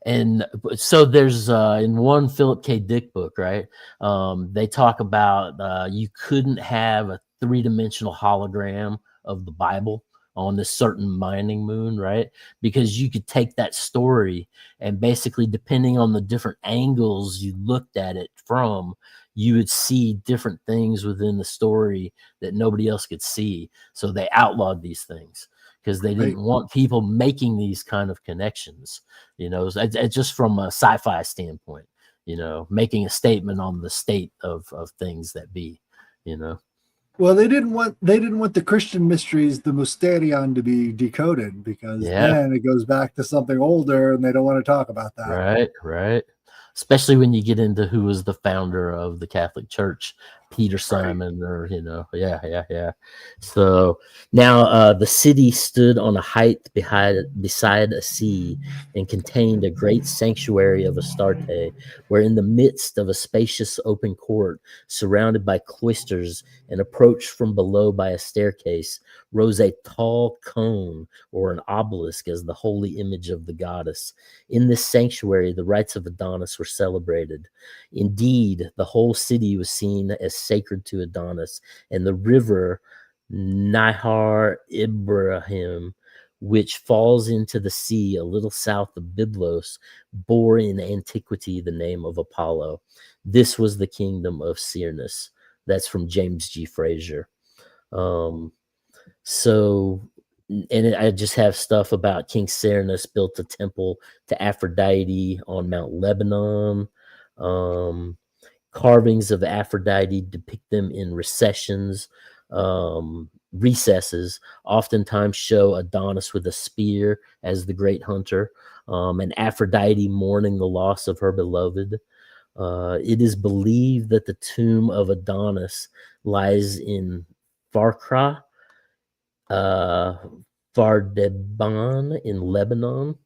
And so there's in one Philip K. Dick book, right? They talk about you couldn't have a 3-dimensional hologram of the Bible on this certain mining moon, right? Because you could take that story and basically, depending on the different angles you looked at it from, you would see different things within the story that nobody else could see. So they outlawed these things because they didn't want people making these kind of connections, it's just from a sci-fi standpoint, making a statement on the state of things that be, Well, they didn't want the Christian mysteries, the mysterion, to be decoded, because then it goes back to something older, and they don't want to talk about that. Right. Especially when you get into who was the founder of the Catholic Church, Peter Simon, or yeah. So now the city stood on a height beside a sea and contained a great sanctuary of Astarte, where in the midst of a spacious open court, surrounded by cloisters and approached from below by a staircase, rose a tall cone or an obelisk as the holy image of the goddess. In this sanctuary, the rites of Adonis were celebrated. Indeed, the whole city was seen as sacred to Adonis, and the river Nihar Ibrahim, which falls into the sea a little south of Byblos, bore in antiquity the name of Apollo. This was the kingdom of Cyrnus. That's from James G. Frazier. I just have stuff about King Cyrnus built a temple to Aphrodite on Mount Lebanon. Carvings of Aphrodite depict them in recesses, oftentimes show Adonis with a spear as the great hunter, and Aphrodite mourning the loss of her beloved. It is believed that the tomb of Adonis lies in Farkra, Vardeban in Lebanon.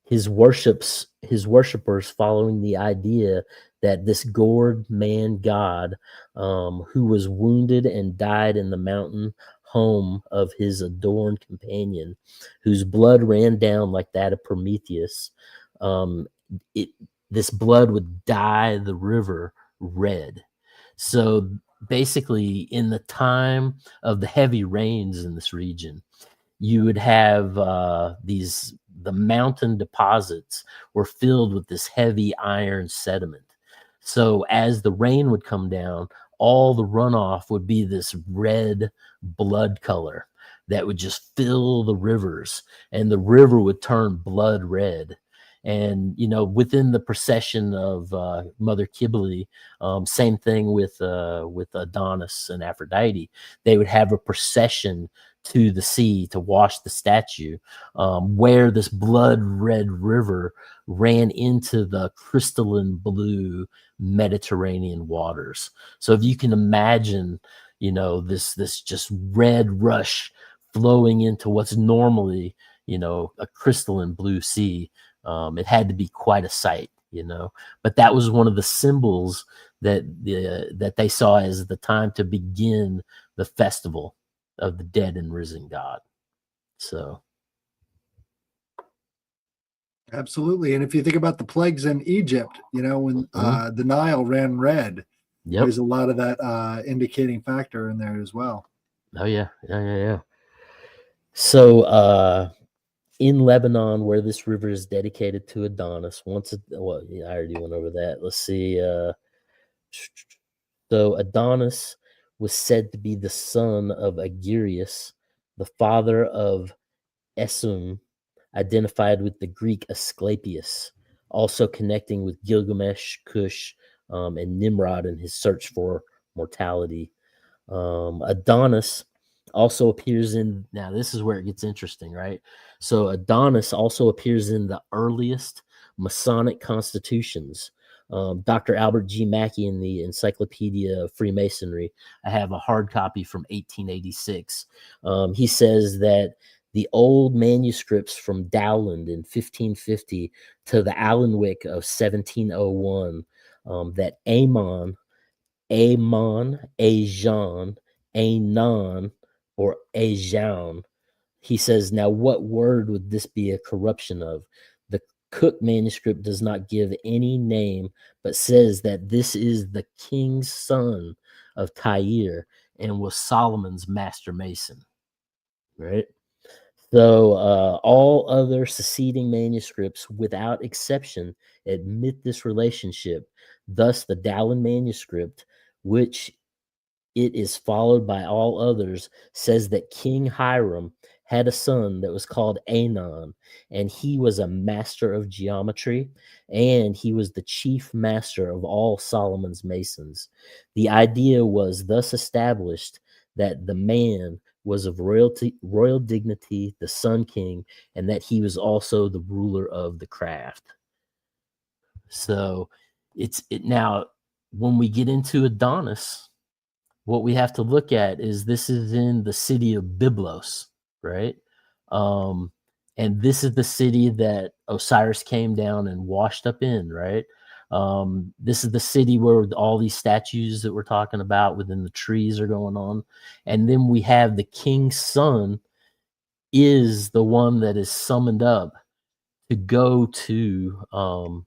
His worshippers following the idea that this gored man god, who was wounded and died in the mountain home of his adorned companion, whose blood ran down like that of Prometheus, this blood would dye the river red. So basically, in the time of the heavy rains in this region, you would have the mountain deposits were filled with this heavy iron sediment. So as the rain would come down, all the runoff would be this red blood color that would just fill the rivers, and the river would turn blood red. And within the procession of Mother Kybele, same thing with Adonis and Aphrodite. They would have a procession to the sea to wash the statue, where this blood red river ran into the crystalline blue Mediterranean waters. So if you can imagine, this just red rush flowing into what's normally, a crystalline blue sea. It had to be quite a sight, but that was one of the symbols that they saw as the time to begin the festival of the dead and risen God. So absolutely. And if you think about the plagues in Egypt, when the Nile ran red, there's a lot of that indicating factor in there as well. Oh yeah. So in Lebanon, where this river is dedicated to Adonis, I already went over that. Let's see. So Adonis was said to be the son of Agirius, the father of Esum, identified with the Greek Asclepius, also connecting with Gilgamesh, Cush, and Nimrod in his search for mortality. Adonis also appears in, now this is where it gets interesting, right? So Adonis also appears in the earliest Masonic constitutions. Dr. Albert G. Mackey in the Encyclopedia of Freemasonry, I have a hard copy from 1886. He says that the old manuscripts from Dowland in 1550 to the Allenwick of 1701, that Amon, Ajan, Anon, or Ajan. He says, now what word would this be a corruption of? The Cook manuscript does not give any name, but says that this is the king's son of Tyre and was Solomon's master mason. Right? So all other succeeding manuscripts, without exception, admit this relationship. Thus, the Dallin manuscript, which it is followed by all others, says that King Hiram had a son that was called Anon, and he was a master of geometry, and he was the chief master of all Solomon's masons. The idea was thus established that the man was of royal dignity, the Sun King, and that he was also the ruler of the craft. So now when we get into Adonis, what we have to look at is this is in the city of Byblos, right? And this is the city that Osiris came down and washed up in, right? This is the city where all these statues that we're talking about within the trees are going on. And then we have the king's son is the one that is summoned up to go to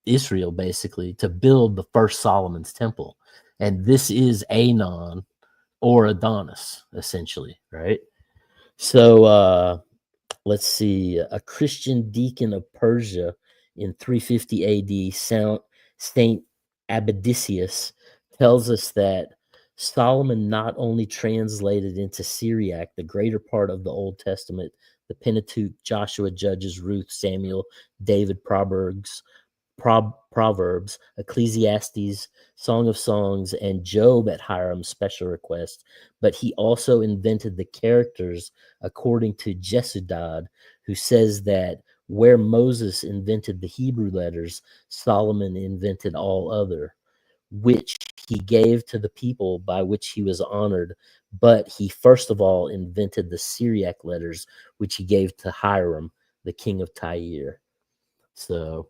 Israel, basically, to build the first Solomon's temple. And this is Anon or Adonis, essentially, right? So let's see. A Christian deacon of Persia in 350 AD, Saint Abdisius, tells us that Solomon not only translated into Syriac the greater part of the Old Testament, the Pentateuch, Joshua, Judges, Ruth, Samuel, David, Proverbs, Ecclesiastes, Song of Songs, and Job at Hiram's special request, but he also invented the characters according to Jesudad, who says that where Moses invented the Hebrew letters, Solomon invented all other, which he gave to the people by which he was honored. But he first of all invented the Syriac letters, which he gave to Hiram, the king of Tyre. So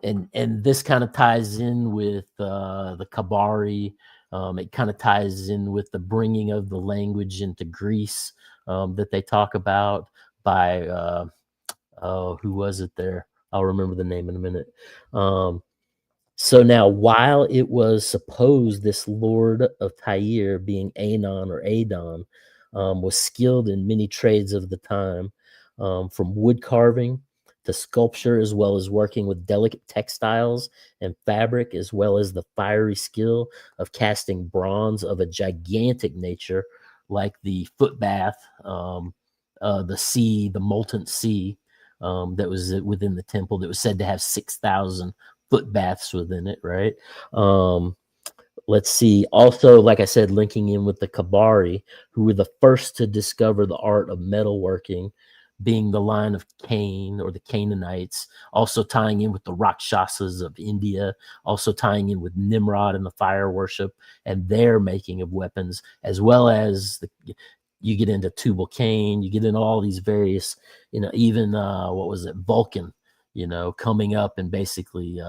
and this kind of ties in with the Kabari. It kind of ties in with the bringing of the language into Greece that they talk about by who was it there? I'll remember the name in a minute. So now, while it was supposed this lord of Tyre, being Anon or Adon, was skilled in many trades of the time, from wood carving to sculpture, as well as working with delicate textiles and fabric, as well as the fiery skill of casting bronze of a gigantic nature, like the foot bath, the molten sea that was within the temple, that was said to have 6,000 foot baths within it, right? Let's see. Also, like I said, linking in with the Kabari, who were the first to discover the art of metalworking, being the line of Cain or the Canaanites, also tying in with the Rakshasas of India, also tying in with Nimrod and the fire worship and their making of weapons, as well as you get into Tubal Cain, you get into all these various, even what was it, Vulcan, coming up and basically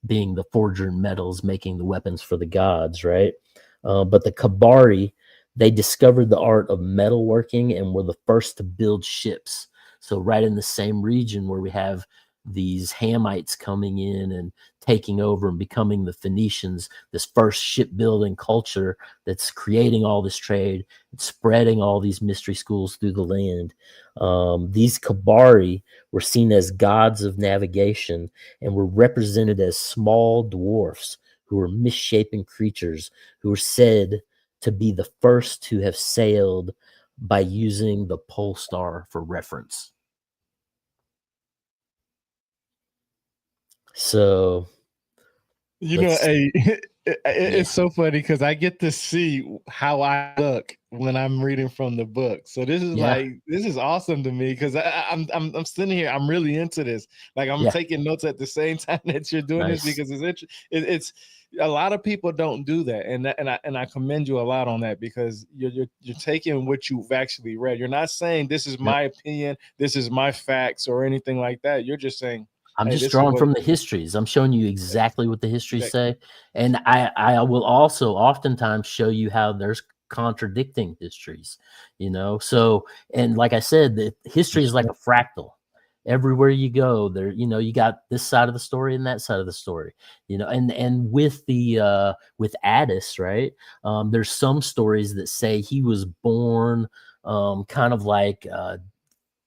being the forger in metals, making the weapons for the gods, right? But the Kabari, they discovered the art of metalworking and were the first to build ships. So right in the same region where we have these Hamites coming in and taking over and becoming the Phoenicians, this first shipbuilding culture that's creating all this trade and spreading all these mystery schools through the land. These Kabari were seen as gods of navigation and were represented as small dwarfs who were misshapen creatures who were said to be the first to have sailed by using the pole star for reference. So, it's so funny because I get to see how I look when I'm reading from the book. So this is this is awesome to me because I'm sitting here, I'm really into this. Like I'm taking notes at the same time that you're doing this because it's a lot of people don't do that, and I commend you a lot on that because you're taking what you've actually read. You're not saying this is my opinion, this is my facts or anything like that. You're just saying I'm just drawing from the histories. I'm showing you exactly what the histories say. And I will also oftentimes show you how there's contradicting histories, So, and like I said, the history is like a fractal. Everywhere you go there, you got this side of the story and that side of the story, and with with Addis, right? There's some stories that say he was born kind of like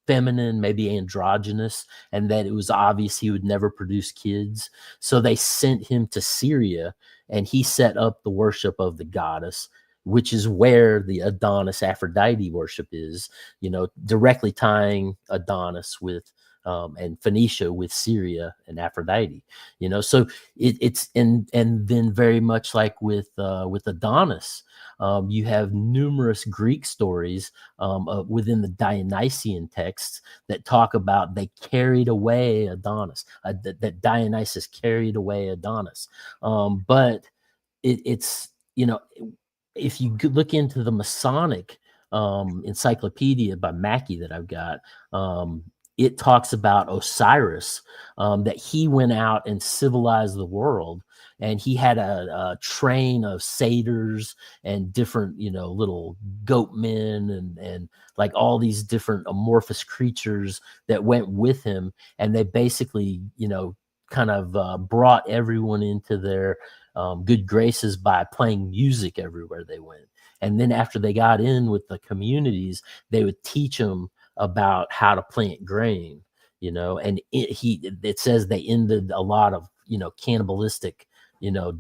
feminine, maybe androgynous, and that it was obvious he would never produce kids. So they sent him to Syria, and he set up the worship of the goddess, which is where the Adonis Aphrodite worship is, directly tying Adonis with and Phoenicia with Syria and Aphrodite. So it's and then very much like with Adonis, you have numerous Greek stories within the Dionysian texts that talk about they carried away Adonis, that Dionysus carried away Adonis. But it's if you could look into the Masonic encyclopedia by Mackey that I've got, it talks about Osiris, that he went out and civilized the world, and he had a train of satyrs and different, little goat men and like all these different amorphous creatures that went with him, and they basically, kind of brought everyone into their good graces by playing music everywhere they went. And then after they got in with the communities, they would teach them about how to plant grain, and it says they ended a lot of, cannibalistic,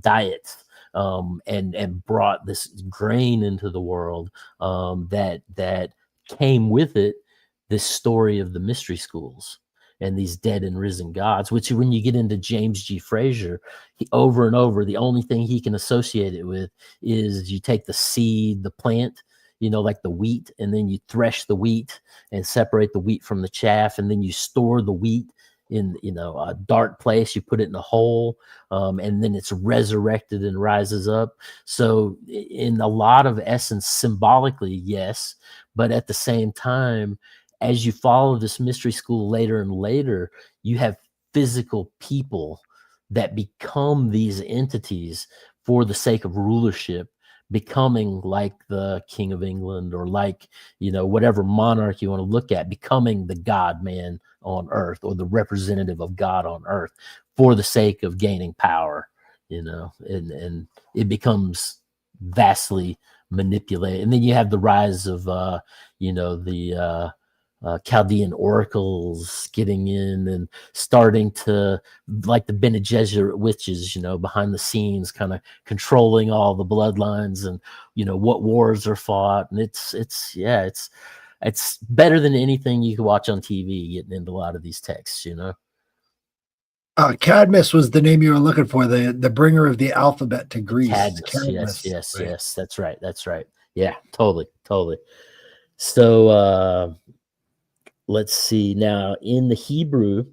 diets, and brought this grain into the world, that came with it this story of the mystery schools and these dead and risen gods, which when you get into James G. Frazier, over and over, the only thing he can associate it with is you take the seed, the plant, like the wheat, and then you thresh the wheat and separate the wheat from the chaff, and then you store the wheat in, a dark place. You put it in a hole, and then it's resurrected and rises up. So in a lot of essence, symbolically, yes, but at the same time, as you follow this mystery school later and later, you have physical people that become these entities for the sake of rulership, becoming like the King of England, or like, whatever monarch you want to look at, becoming the God man on earth, or the representative of God on earth, for the sake of gaining power, and it becomes vastly manipulated. And then you have the rise of, the Chaldean oracles getting in and starting to, like the Bene Gesserit witches, behind the scenes, kind of controlling all the bloodlines and, what wars are fought. And it's better than anything you can watch on TV, getting into a lot of these texts, Cadmus was the name you were looking for, the bringer of the alphabet to Greece. Cadmus. Yes. That's right. Yeah, totally. So, let's see. Now, in the Hebrew,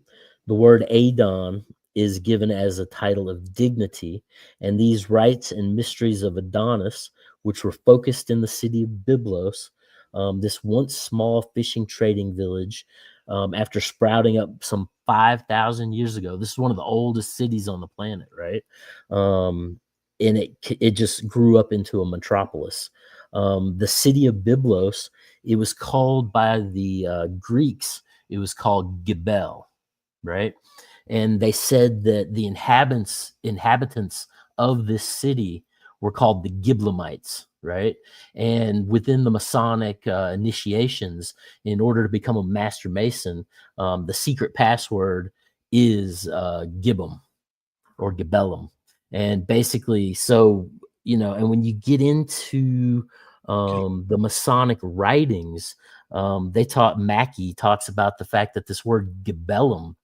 the word Adon is given as a title of dignity, and these rites and mysteries of Adonis, which were focused in the city of Byblos, this once small fishing trading village, after sprouting up some 5,000 years ago. This is one of the oldest cities on the planet, right? And it just grew up into a metropolis. The city of Byblos, it was called by the Greeks, it was called Gibel, right? And they said that the inhabitants of this city were called the Giblamites, right? And within the Masonic initiations, in order to become a master mason, the secret password is Gibbum or Gibellum. And basically, so, and when you get into the Masonic writings, Mackey talks about the fact that this word Gibellum,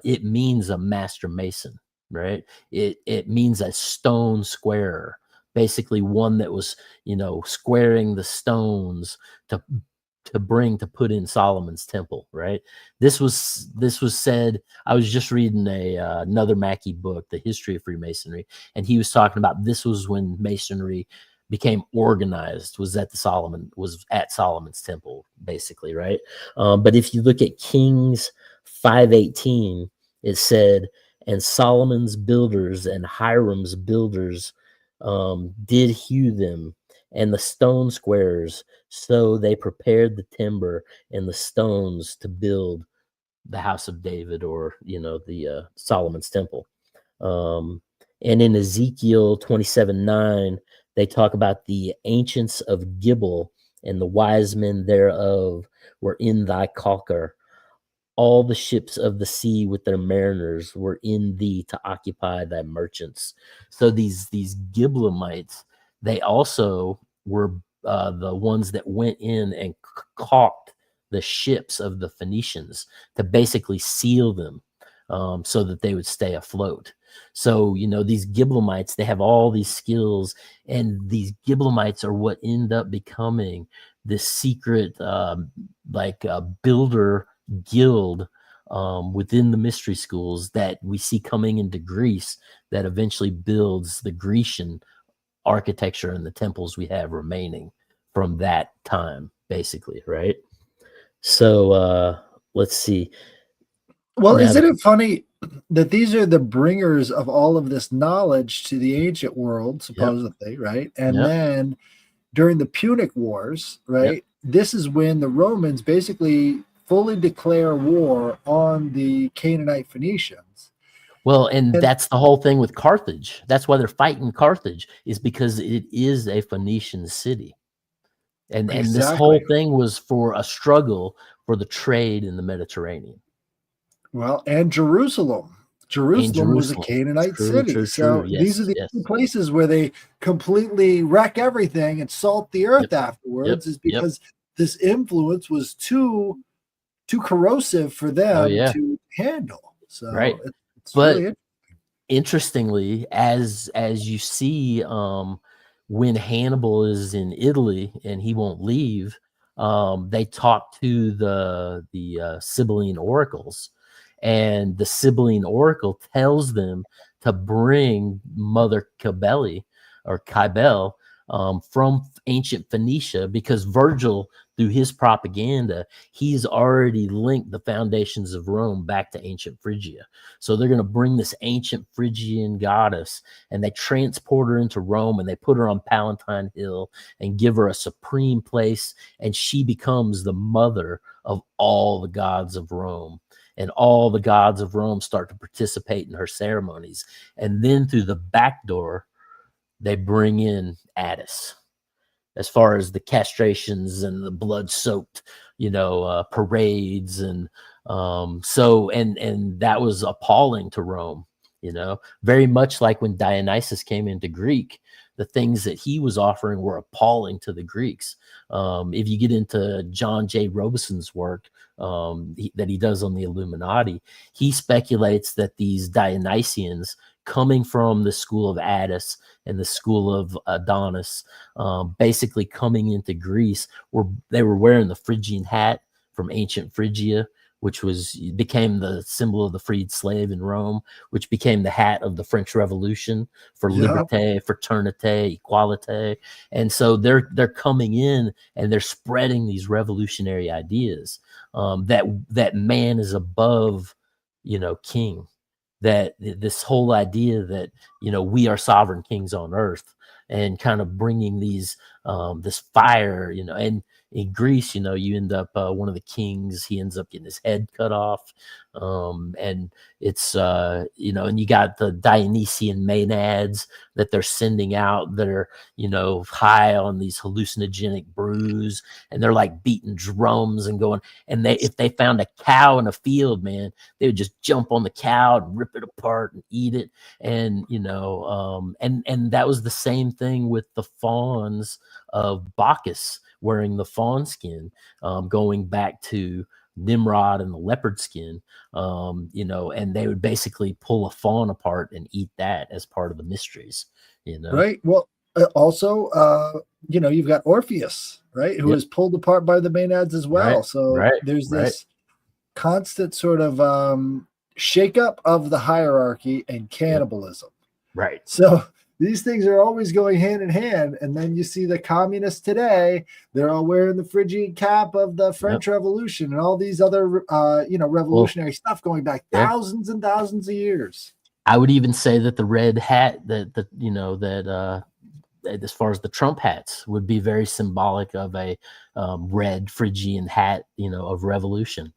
it means a master mason, right? It means a stone squarer, basically one that was, squaring the stones to put in Solomon's temple, right? This was said. I was just reading another Mackey book, The History of Freemasonry, and he was talking about this was when Masonry became organized, was at Solomon's temple, basically, right? But if you look at Kings 5:18, it said, and Solomon's builders and Hiram's builders did hew them, and the stone squarers, so they prepared the timber and the stones to build the house of David, or the Solomon's temple. And in Ezekiel 27:9, they talk about the ancients of Gibel and the wise men thereof were in thy caulker. All the ships of the sea with their mariners were in thee to occupy thy merchants. So these Giblamites, they also were the ones that went in and caulked the ships of the Phoenicians to basically seal them, so that they would stay afloat. So, these Giblamites, they have all these skills, and these Giblamites are what end up becoming this secret, builder guild within the mystery schools that we see coming into Greece, that eventually builds the Grecian architecture and the temples we have remaining from that time, basically, right? So let's see. Well, Now, isn't it funny that these are the bringers of all of this knowledge to the ancient world, supposedly, right? And Yep. then during the Punic Wars, right? This is when the Romans basically fully declare war on the Canaanite Phoenicians. Well, and that's the whole thing with Carthage. That's why they're fighting Carthage, is because it is a Phoenician city. And this whole thing was for a struggle for the trade in the Mediterranean. Well, and Jerusalem. Jerusalem was a Canaanite city. So Yes, these are the places where they completely wreck everything and salt the earth afterwards, is because this influence was too corrosive for them to handle. So it's really interestingly, as you see, when Hannibal is in Italy and he won't leave, they talk to the Sibylline oracles, and the Sibylline oracle tells them to bring Mother Cybele from ancient Phoenicia, because Virgil, through his propaganda, he's already linked the foundations of Rome back to ancient Phrygia. So they're going to bring this ancient Phrygian goddess, and they transport her into Rome, and they put her on Palatine Hill and give her a supreme place, and she becomes the mother of all the gods of Rome. And all the gods of Rome start to participate in her ceremonies. And then through the back door, they bring in Addis, as far as the castrations and the blood-soaked, parades. And and that was appalling to Rome, very much like when Dionysus came into Greek. The things that he was offering were appalling to the Greeks. If you get into John J. Robison's work that he does on the Illuminati, he speculates that these Dionysians, coming from the school of Addis and the school of Adonis, basically coming into Greece, they were wearing the Phrygian hat from ancient Phrygia, which became the symbol of the freed slave in Rome, which became the hat of the French Revolution for liberté, fraternité, equalité. And so they're coming in and they're spreading these revolutionary ideas, that man is above, king. That this whole idea that, we are sovereign kings on earth, and kind of bringing these, this fire, and in Greece, you end up, one of the kings, he ends up getting his head cut off. And it's, and you got the Dionysian Maenads that they're sending out that are, high on these hallucinogenic brews, and they're like beating drums and going, and if they found a cow in a field, man, they would just jump on the cow and rip it apart and eat it. And, and that was the same thing with the fawns of Bacchus wearing the fawn skin, going back to Nimrod and the leopard skin, and they would basically pull a fawn apart and eat that as part of the mysteries, Right. Well, also, you've got Orpheus, right, who is pulled apart by the Maenads as well. So there's this constant sort of shakeup of the hierarchy and cannibalism. Right. So these things are always going hand in hand. And then you see the communists today, they're all wearing the Phrygian cap of the French Revolution and all these other, revolutionary stuff going back thousands and thousands of years. I would even say that the red hat, as far as the Trump hats, would be very symbolic of a red Phrygian hat, of revolution.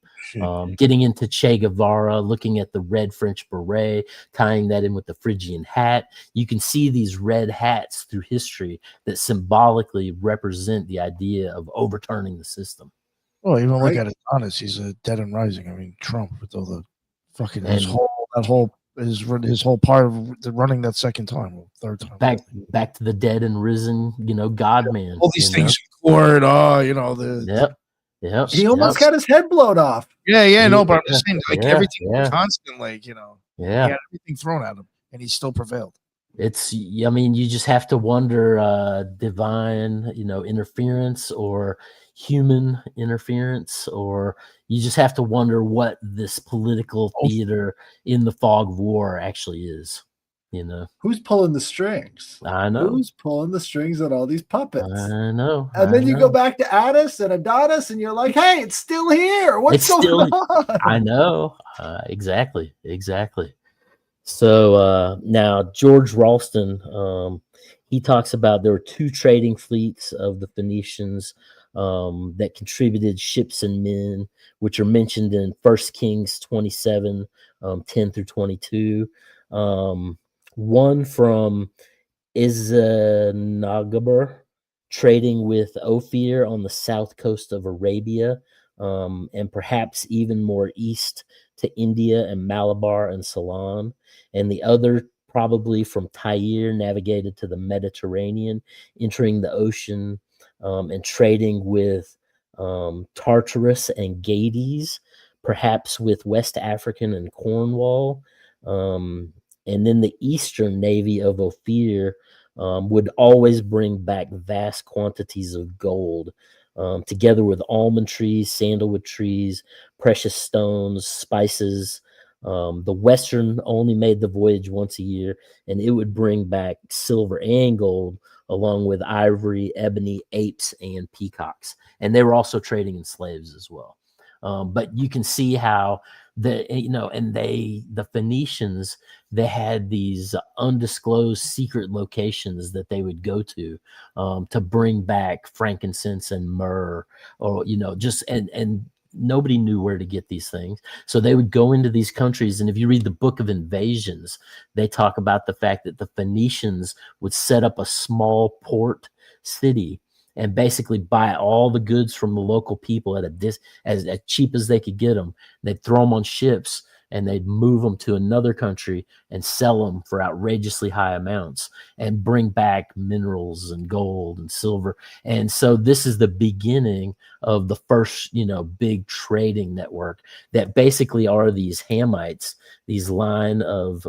getting into Che Guevara, looking at the red French beret, tying that in with the Phrygian hat. You can see these red hats through history that symbolically represent the idea of overturning the system. Well, even look Right. at Adonis. He's a dead and rising. I mean, Trump with all the fucking his And whole part of the running that second time, or third time. back to the dead and risen, God man. All these things in court. Yep. He almost got his head blown off. Yeah, no, but I'm just saying, like, Yeah, everything yeah. constant, like, he Yeah. had everything thrown at him, and he still prevailed. I mean, you just have to wonder divine, interference or human interference, or you just have to wonder what this political theater in the fog of war actually is. Who's pulling the strings? I know. Who's pulling the strings on all these puppets? I know. And then you go back to Addis and Adonis, and you're like, "Hey, it's still here. What's going on?" I know. Exactly. So now George Ralston, he talks about there were 2 trading fleets of the Phoenicians that contributed ships and men, which are mentioned in 1 Kings 27, 10 through 22. One from Izanagaber, trading with Ophir on the south coast of Arabia, and perhaps even more east to India and Malabar and Ceylon. And the other, probably from Tyre, navigated to the Mediterranean, entering the ocean and trading with Tartarus and Gades, perhaps with West African and Cornwall. And then the eastern navy of Ophir would always bring back vast quantities of gold, together with almond trees, sandalwood trees, precious stones, spices. The Western only made the voyage once a year, and it would bring back silver and gold, along with ivory, ebony, apes, and peacocks. And they were also trading in slaves as well. But you can see how the Phoenicians, they had these undisclosed secret locations that they would go to bring back frankincense and myrrh, or and nobody knew where to get these things. So they would go into these countries, and if you read the Book of Invasions, they talk about the fact that the Phoenicians would set up a small port city and basically buy all the goods from the local people as cheap as they could get them. They'd throw them on ships, and they'd move them to another country and sell them for outrageously high amounts and bring back minerals and gold and silver. And so this is the beginning of the first, big trading network that basically are these Hamites, these line of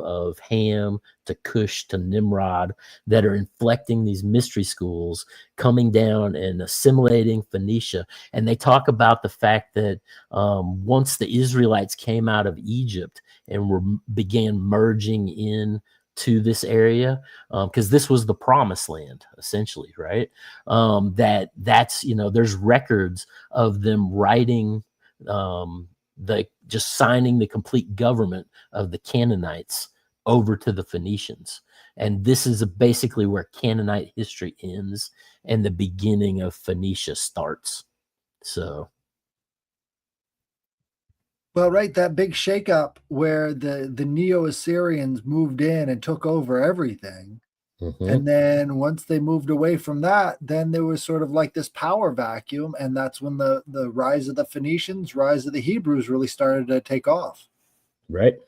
Ham to Cush to Nimrod that are inflecting these mystery schools, coming down and assimilating Phoenicia. And they talk about the fact that once the Israelites came out of Egypt and began merging in to this area, because this was the promised land, essentially, right? There's records of them writing just signing the complete government of the Canaanites over to the Phoenicians. And this is basically where Canaanite history ends and the beginning of Phoenicia starts. So. Well, right, that big shakeup where the Neo-Assyrians moved in and took over everything. Mhm. And then once they moved away from that, then there was sort of like this power vacuum. And that's when the rise of the Phoenicians, rise of the Hebrews really started to take off. Right.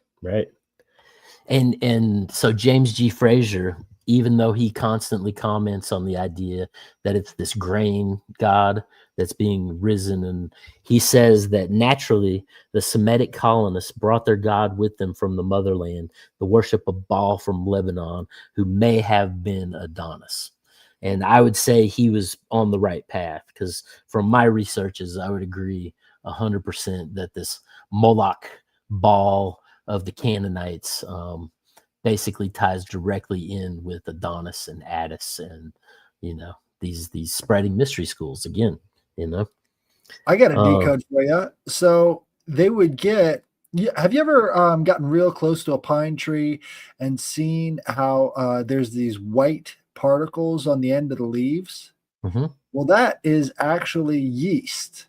And so James G. Frazier, even though he constantly comments on the idea that it's this grain god that's being risen, and he says that naturally the Semitic colonists brought their god with them from the motherland, the worship of Baal from Lebanon, who may have been Adonis. And I would say he was on the right path, because from my researches, I would agree 100% that this Moloch Baal of the Canaanites basically ties directly in with Adonis and Addis and these spreading mystery schools again. I got a decode for you. So they would get. Have you ever gotten real close to a pine tree and seen how there's these white particles on the end of the leaves? Mm-hmm. Well, that is actually yeast.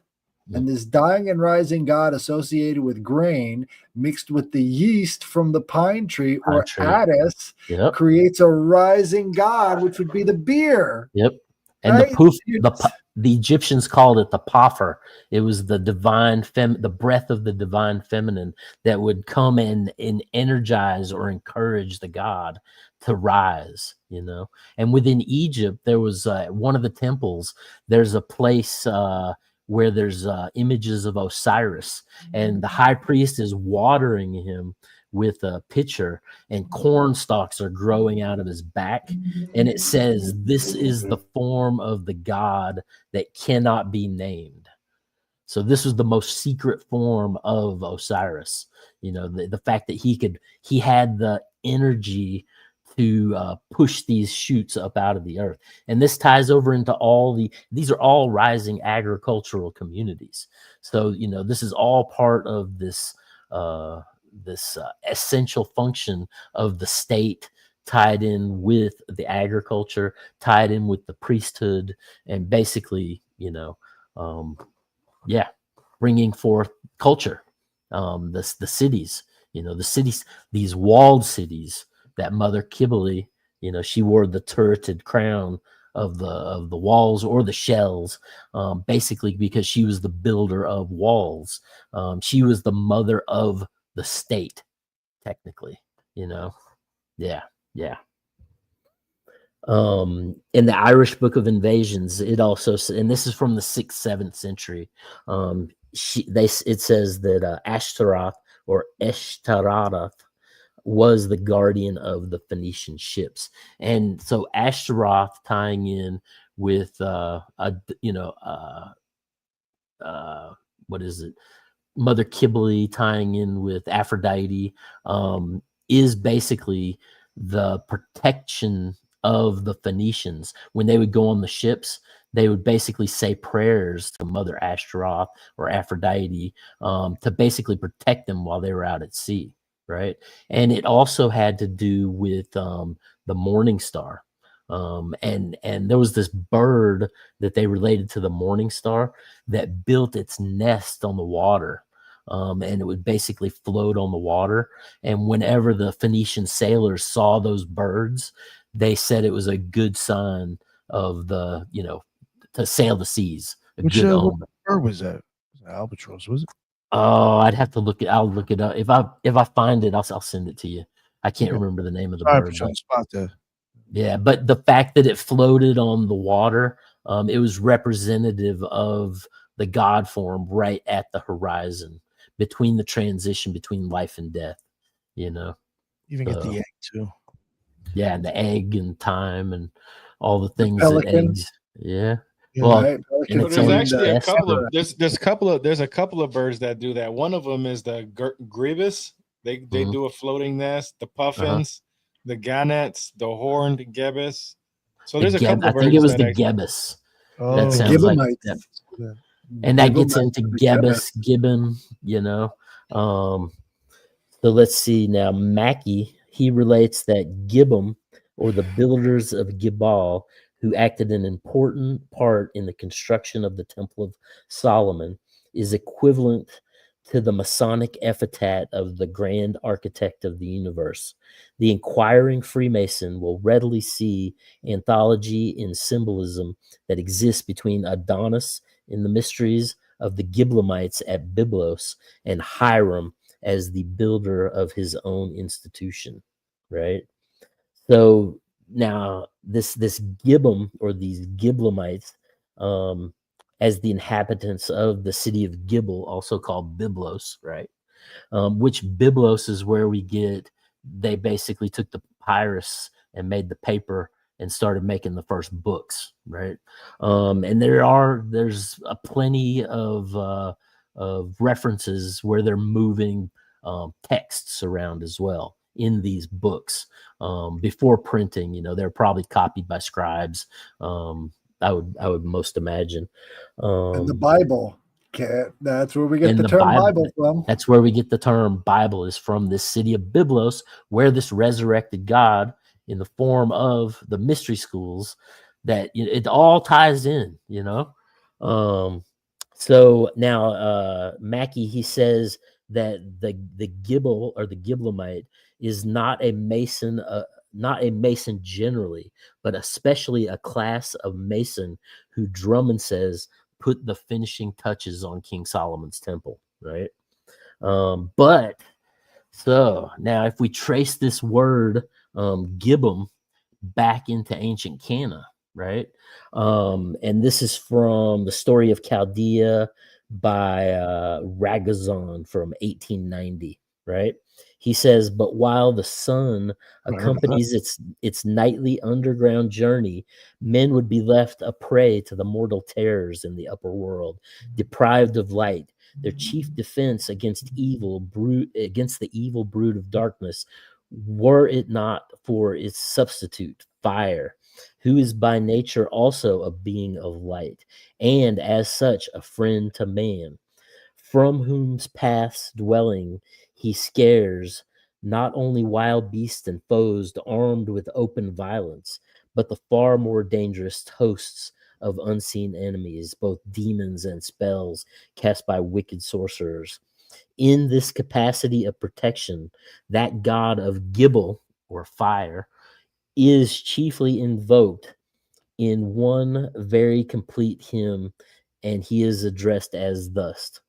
And this dying and rising god associated with grain mixed with the yeast from the pine tree or Adonis creates a rising god, which would be the beer. Yep. And right? the Egyptians called it the poffer. It was the divine the breath of the divine feminine that would come in and energize or encourage the god to rise, you know. And within Egypt, there was one of the temples, there's a place where there's images of Osiris, and the high priest is watering him with a pitcher, and corn stalks are growing out of his back, and it says, "This is the form of the god that cannot be named." So this was the most secret form of Osiris. You know, the fact that he had the energy to push these shoots up out of the earth. And this ties over into these are all rising agricultural communities. So, you know, this is all part of this essential function of the state, tied in with the agriculture, tied in with the priesthood, and basically, you know, bringing forth culture. The cities, you know, these walled cities that Mother Kibble, you know, she wore the turreted crown of the walls or the shells, basically because she was the builder of walls. She was the mother of the state, technically, you know. Yeah. In the Irish Book of Invasions, it also, and this is from the 6th, 7th century, it says that Ashtaroth or Eshtaroth was the guardian of the Phoenician ships. And so Ashtaroth tying in with what is it? Mother Kibble tying in with Aphrodite, is basically the protection of the Phoenicians. When they would go on the ships, they would basically say prayers to Mother Ashtaroth or Aphrodite to basically protect them while they were out at sea, right? And it also had to do with the morning star. And there was this bird that they related to the morning star that built its nest on the water. And it would basically float on the water. And whenever the Phoenician sailors saw those birds, they said it was a good sign of the, you know, to sail the seas. Which bird was that? Albatross, was it? Oh, I'd have to look it. I'll look it up. If I find it, I'll send it to you. I can't remember the name of the bird. Spot there. Yeah, but the fact that it floated on the water, it was representative of the God form right at the horizon, between the transition between life and death, you know. Even get the egg too. Yeah, and the egg and time and all the things the that eggs. Yeah. Well, right. There's actually a couple of there's a couple of birds that do that. One of them is the grebus. They do a floating nest. The puffins, the gannets, the horned gibbous. So there's a couple of birds. I think it was the gibbous. Oh, that sounds like that. And that gets into gibbon, you know. So let's see now. Mackey, he relates that Gibbon, or the builders of Gibbal, who acted an important part in the construction of the Temple of Solomon, is equivalent to the Masonic epithet of the grand architect of the universe. The inquiring Freemason will readily see anthology in symbolism that exists between Adonis in the mysteries of the Giblamites at Byblos and Hiram as the builder of his own institution, right? So now this Gibbon, or these Giblamites, as the inhabitants of the city of Gibel, also called Byblos, right? Which Byblos is where they basically took the papyrus and made the paper and started making the first books, right? And there's a plenty of references where they're moving texts around as well in these books. Before printing, you know, they're probably copied by scribes. I would most imagine. And the Bible, that's where we get the term Bible from. That's where we get the term Bible, is from this city of Byblos, where this resurrected God in the form of the mystery schools, that, you know, it all ties in, you know. So now Mackie, he says that the Gibble or the Giblamite is not a Mason generally, but especially a class of Mason who Drummond says put the finishing touches on King Solomon's temple, right? But so now if we trace this word Gibbum back into ancient Cana, right? And this is from the Story of Chaldea by Ragazon from 1890, right? He says, but while the sun accompanies its nightly underground journey, men would be left a prey to the mortal terrors in the upper world, deprived of light. Their chief defense against against the evil brood of darkness, were it not for its substitute, fire, who is by nature also a being of light, and as such a friend to man, from whose paths dwelling he scares not only wild beasts and foes armed with open violence, but the far more dangerous hosts of unseen enemies, both demons and spells cast by wicked sorcerers. In this capacity of protection, that god of Gibble, or fire, is chiefly invoked in one very complete hymn, and he is addressed as thus: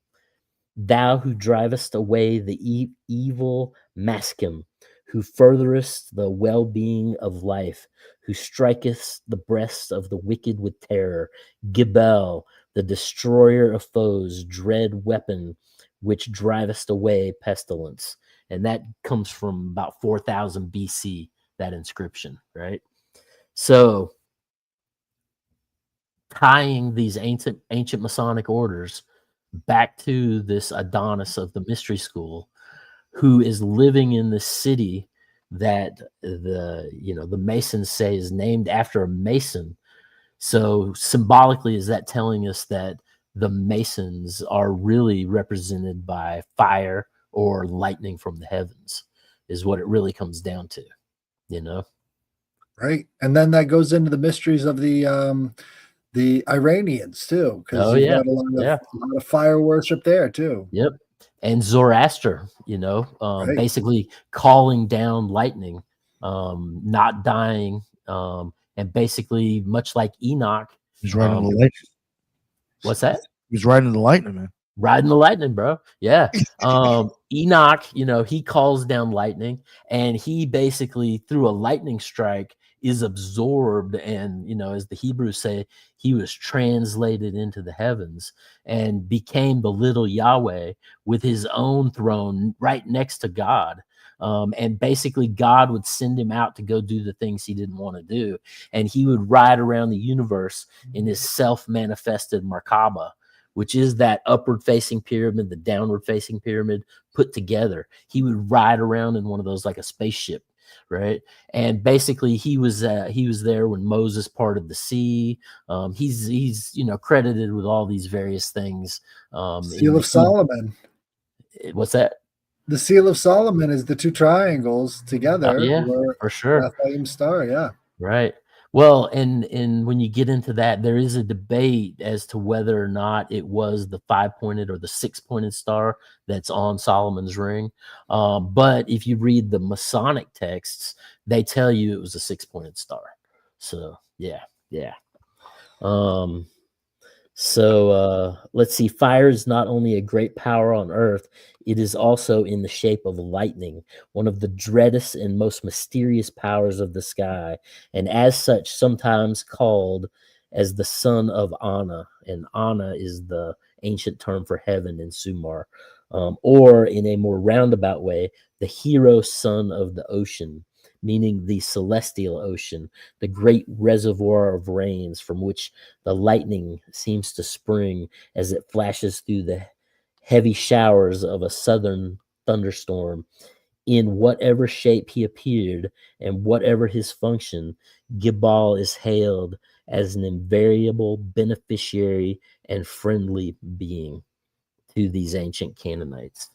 Thou who drivest away the evil maskim, who furtherest the well-being of life, who strikest the breasts of the wicked with terror, Gibel, the destroyer of foes, dread weapon, which drivest away pestilence. And that comes from about 4000 BC, that inscription, right? So tying these ancient Masonic orders back to this Adonis of the mystery school, who is living in the city that the Masons say is named after a Mason. So symbolically, is that telling us that the Masons are really represented by fire or lightning from the heavens, is what it really comes down to, Right. And then that goes into the mysteries of the Iranians too, because you've got a lot of fire worship there too. Yep. And Zoroaster, Right. basically calling down lightning, not dying, and basically much like Enoch. He's riding the lightning. What's that? He's riding the lightning, man. Riding the lightning, bro. Yeah. Enoch, he calls down lightning, and he basically, through a lightning strike, is absorbed, and as the Hebrews say, he was translated into the heavens and became the little Yahweh with his own throne right next to God. And basically God would send him out to go do the things he didn't want to do, and he would ride around the universe in his self-manifested Merkaba, which is that upward facing pyramid, the downward facing pyramid put together. He would ride around in one of those like a spaceship, right? And basically he was there when Moses parted the sea. He's credited with all these various things. Seal of Solomon. What's that? The Seal of Solomon is the two triangles together. Yeah, for sure. Bethlehem star, yeah. Right. Well, and when you get into that, there is a debate as to whether or not it was the 5-pointed or the 6-pointed star that's on Solomon's ring. But if you read the Masonic texts, they tell you it was a 6-pointed star. So yeah. So let's see. Fire is not only a great power on earth, it is also in the shape of lightning, one of the dreadest and most mysterious powers of the sky, and as such sometimes called as the son of Ana. And Ana is the ancient term for heaven in Sumar, or in a more roundabout way, the hero son of the ocean, meaning the celestial ocean, the great reservoir of rains from which the lightning seems to spring as it flashes through the heavy showers of a southern thunderstorm. In whatever shape he appeared and whatever his function, Gibal is hailed as an invariable beneficiary and friendly being to these ancient Canaanites.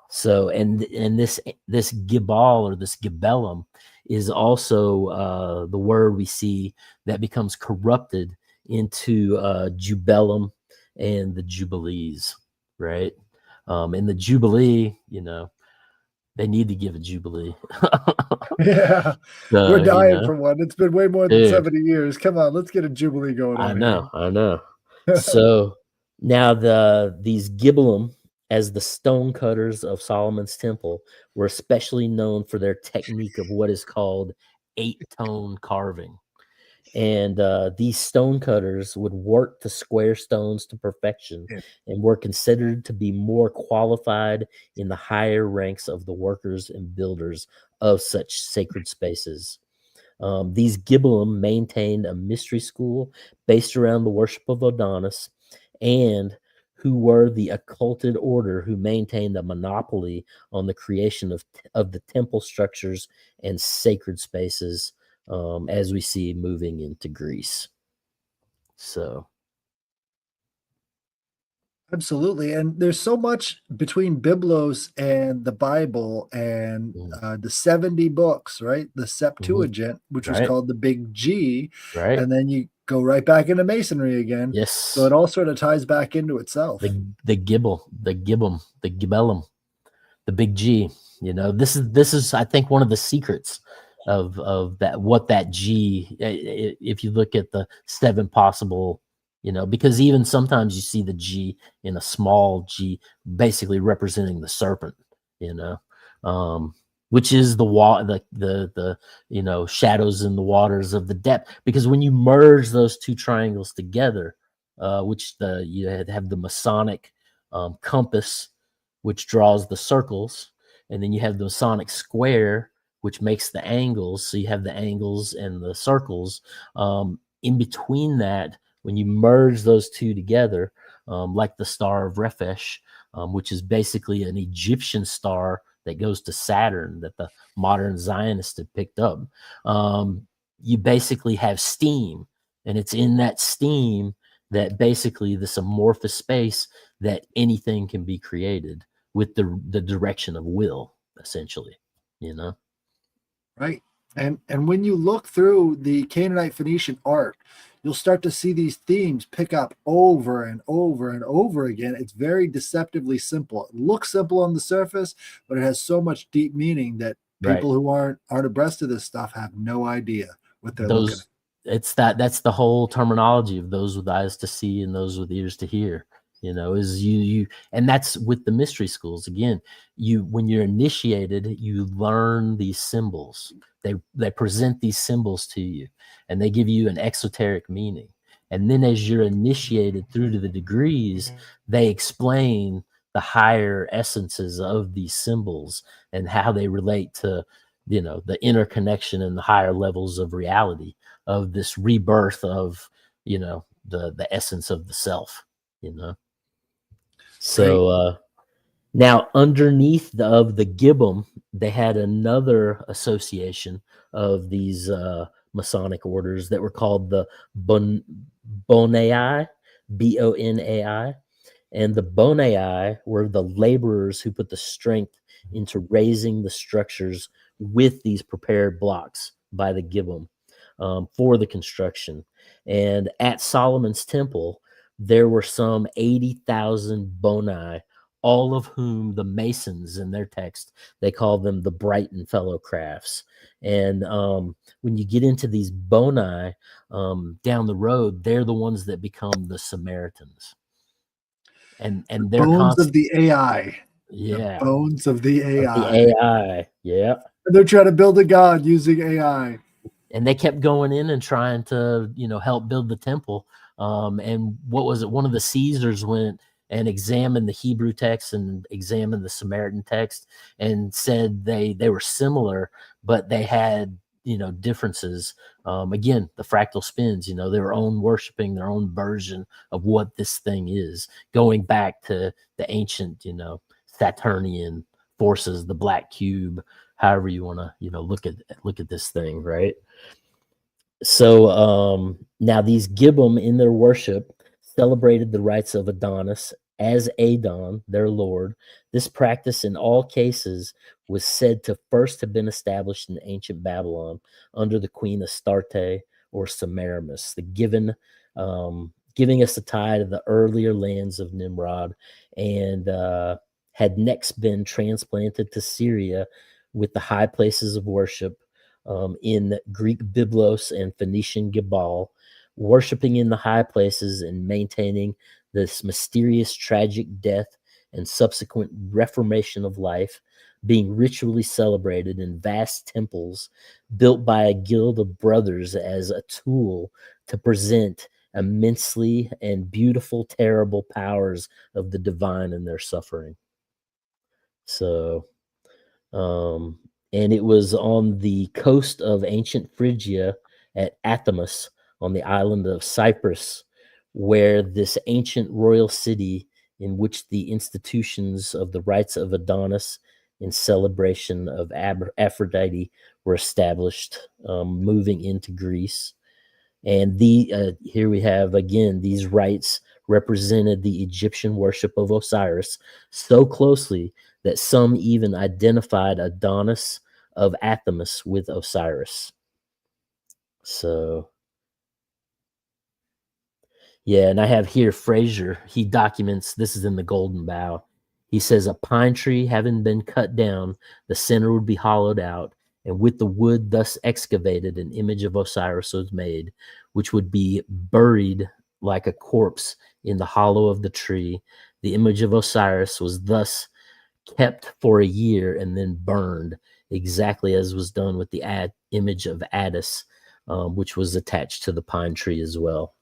So, and this Gibal or this Gibellum is also the word we see that becomes corrupted into Jubellum and the Jubilees, right? In the Jubilee, they need to give a Jubilee. Yeah. So, We're dying for one. It's been way more than dude, 70 years. Come on, let's get a Jubilee going I on know. So now these Gibelum, as the stone cutters of Solomon's temple, were especially known for their technique of what is called 8-tone carving. And these stone cutters would work the square stones to perfection Yeah. and were considered to be more qualified in the higher ranks of the workers and builders of such sacred spaces. These Gibelum maintained a mystery school based around the worship of Adonis, and who were the occulted order who maintained a monopoly on the creation of the temple structures and sacred spaces, as we see moving into Greece. So, Absolutely. And there's so much between Biblos and the Bible and the 70 books, right? The Septuagint, which was right, called the Big G. right, And then you go right back into Masonry again. yes, So it all sort of ties back into itself. the Gibelum, the big G. This is I think one of the secrets of that, what that G, if you look at the 7 possible, because even sometimes you see the G in a small G basically representing the serpent, which is the shadows in the waters of the depth, because when you merge those 2 triangles together, which you have the Masonic compass, which draws the circles, and then you have the Masonic square, which makes the angles. So you have the angles and the circles. In between that, when you merge those 2 together, like the Star of Rephesh, which is basically an Egyptian star that goes to Saturn that the modern Zionists had picked up, you basically have steam, and it's in that steam that basically this amorphous space that anything can be created with the direction of will, essentially, Right. And when you look through the Canaanite Phoenician art, you'll start to see these themes pick up over and over and over again. It's very deceptively simple. It looks simple on the surface, but it has so much deep meaning that people who aren't abreast of this stuff have no idea what they're looking at. That's the whole terminology of those with eyes to see and those with ears to hear, is you and that's with the mystery schools. Again, when you're initiated, you learn these symbols. They present these symbols to you, and they give you an exoteric meaning. And then as you're initiated through to the degrees, they explain the higher essences of these symbols and how they relate to the interconnection and the higher levels of reality of this rebirth of the essence of the self. So now underneath of the Gibbum, they had another association of these Masonic orders that were called the Bonai, Bonai. And the Bonai were the laborers who put the strength into raising the structures with these prepared blocks by the Gibbum for the construction. And at Solomon's temple, there were some 80,000 Bonai, all of whom the Masons in their text, they call them the Brighton Fellow Crafts. And when you get into these Bonai down the road, they're the ones that become the Samaritans. And they're bones of the AI. Yeah. The bones of the AI. The AI. Yeah. And they're trying to build a god using AI. And they kept going in and trying to, help build the temple. And what was it? One of the Caesars went and examined the Hebrew text and examined the Samaritan text and said they were similar, but they had, differences. Again, the fractal spins, their own worshiping their own version of what this thing is, going back to the ancient, Saturnian forces, the black cube, however you want to, look at this thing, right? So now these Gibbum in their worship celebrated the rights of Adonis as Adon, their lord. This practice in all cases was said to first have been established in ancient Babylon under the queen Astarte or Semiramis. The given giving us a tie to the earlier lands of Nimrod, and had next been transplanted to Syria with the high places of worship in Greek Byblos and Phoenician Gebal, worshiping in the high places and maintaining this mysterious tragic death and subsequent reformation of life, being ritually celebrated in vast temples built by a guild of brothers as a tool to present immensely and beautiful, terrible powers of the divine in their suffering. So, and it was on the coast of ancient Phrygia at Athamus on the island of Cyprus, where this ancient royal city in which the institutions of the rites of Adonis in celebration of Aphrodite were established, moving into Greece. And here we have again, these rites represented the Egyptian worship of Osiris so closely that some even identified Adonis of Athamus with Osiris. So, yeah, and I have here Fraser. He documents, this is in the Golden Bough. He says, a pine tree having been cut down, the center would be hollowed out, and with the wood thus excavated, an image of Osiris was made, which would be buried like a corpse in the hollow of the tree. The image of Osiris was thus kept for a year and then burned, exactly as was done with the image of Adonis, which was attached to the pine tree as well.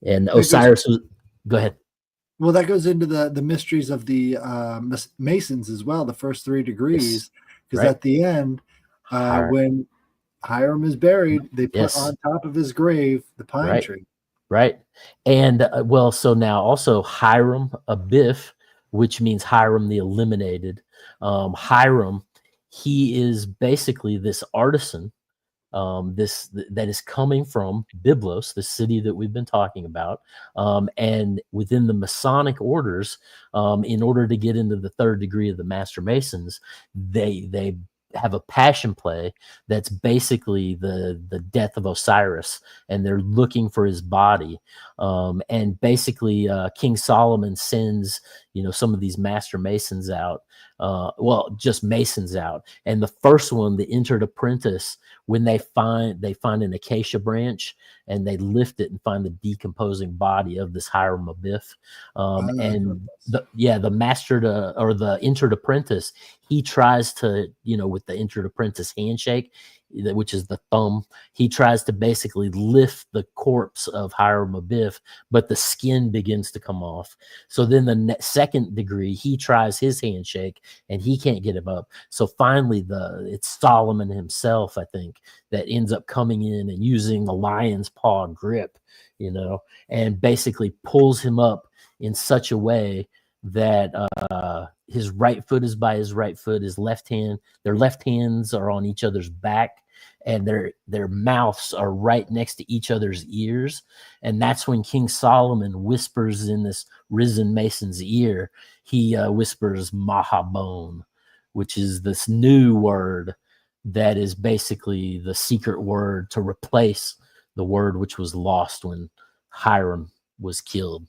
And Osiris was, go ahead. Well, that goes into the mysteries of the Masons as well, the first 3 degrees, because Right. at the end, when Hiram is buried, they put on top of his grave the pine tree. Right. And well, so now also Hiram Abiff, which means Hiram the Eliminated. Hiram, he is basically this artisan, that is coming from Byblos, the city that we've been talking about, and within the Masonic orders, in order to get into the 3rd degree of the Master Masons, they have a passion play that's basically the death of Osiris, and they're looking for his body. And basically, King Solomon sends some of these Master Masons out. Just Masons out, and the first one, the entered apprentice, when they find an acacia branch and they lift it and find the decomposing body of this Hiram Abiff, and the master or the entered apprentice, he tries to, with the entered apprentice handshake, which is the thumb, he tries to basically lift the corpse of Hiram Abiff, but the skin begins to come off. So then the 2nd degree, he tries his handshake and he can't get him up. So finally, it's Solomon himself, I think, that ends up coming in and using the lion's paw grip, and basically pulls him up in such a way that his right foot is by his right foot, his left hand, their left hands are on each other's back, and their mouths are right next to each other's ears. And that's when King Solomon whispers in this risen Mason's ear, he whispers Mahabone, which is this new word that is basically the secret word to replace the word which was lost when Hiram was killed.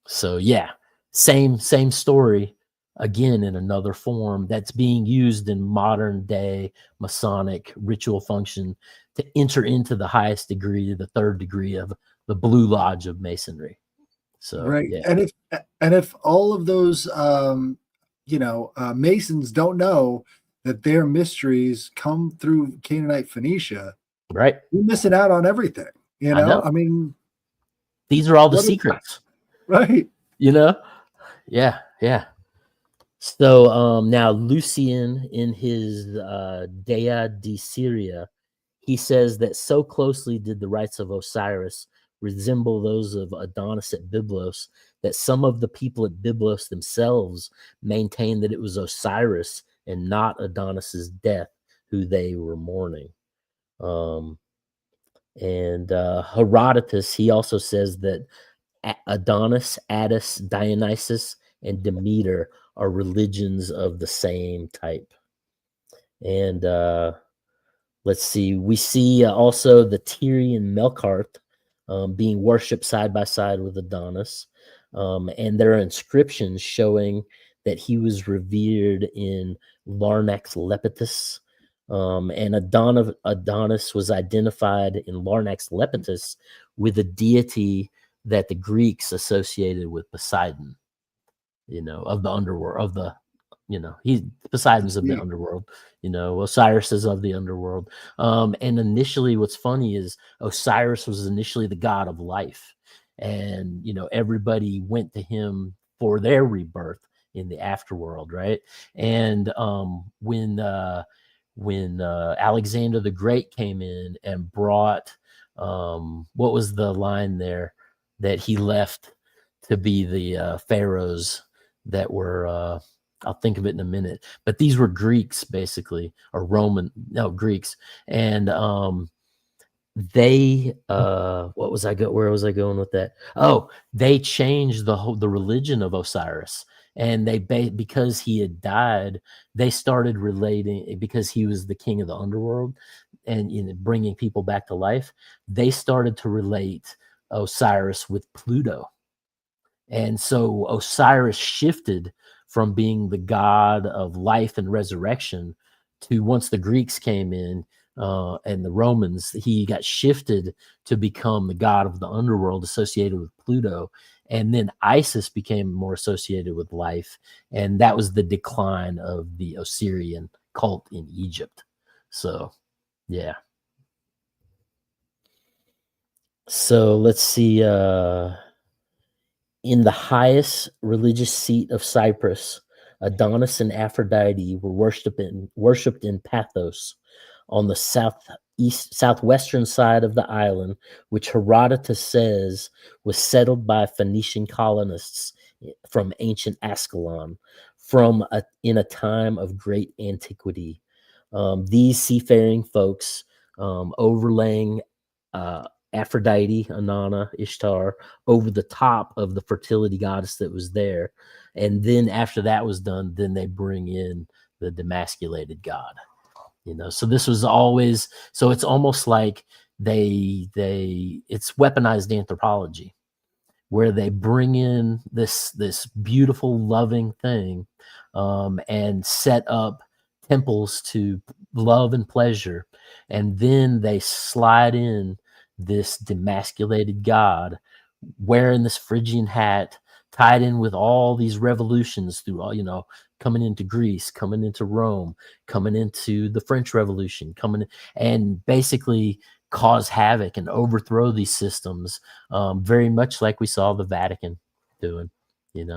So yeah, same story, again in another form that's being used in modern day Masonic ritual function to enter into the highest degree, the 3rd degree of the Blue Lodge of Masonry. So right, yeah. and if all of those Masons don't know that their mysteries come through Canaanite Phoenicia, right, you're missing out on everything. I mean, these are all the secrets. Right. Yeah. So now Lucian, in his Dea de Syria, he says that so closely did the rites of Osiris resemble those of Adonis at Byblos that some of the people at Byblos themselves maintained that it was Osiris and not Adonis's death who they were mourning. And Herodotus, he also says that Adonis, Attis, Dionysus, and Demeter are religions of the same type. And let's see, we see also the Tyrian Melkart, being worshipped side by side with Adonis. And there are inscriptions showing that he was revered in Larnax Lepidus. And Adonis was identified in Larnax Lepidus with a deity that the Greeks associated with Poseidon, of the underworld, Poseidon's of the underworld, Osiris is of the underworld. And initially what's funny is Osiris was initially the god of life. And, everybody went to him for their rebirth in the afterworld, right? And when Alexander the Great came in and brought, what was the line there that he left to be the pharaohs that were, I'll think of it in a minute, but these were Greeks basically, or Greeks. And they, where was I going with that? Oh, they changed the religion of Osiris. And because he had died, they started relating, because he was the king of the underworld and bringing people back to life, they started to relate Osiris with Pluto. And so Osiris shifted from being the god of life and resurrection to, once the Greeks came in and the Romans, he got shifted to become the god of the underworld associated with Pluto. And then Isis became more associated with life. And that was the decline of the Osirian cult in Egypt. So, yeah. So let's see. In the highest religious seat of Cyprus, Adonis and Aphrodite were worshipped in Pathos, on the southwestern side of the island, which Herodotus says was settled by Phoenician colonists from ancient Ascalon, in a time of great antiquity. These seafaring folks, overlaying Aphrodite, Inanna, Ishtar, over the top of the fertility goddess that was there. And then after that was done, then they bring in the demasculated god. So this was always, so it's almost like it's weaponized anthropology, where they bring in this beautiful, loving thing, and set up temples to love and pleasure. And then they slide in this demasculated god wearing this Phrygian hat, tied in with all these revolutions through all, coming into Greece, coming into Rome, coming into the French Revolution, and basically cause havoc and overthrow these systems, very much like we saw the Vatican doing.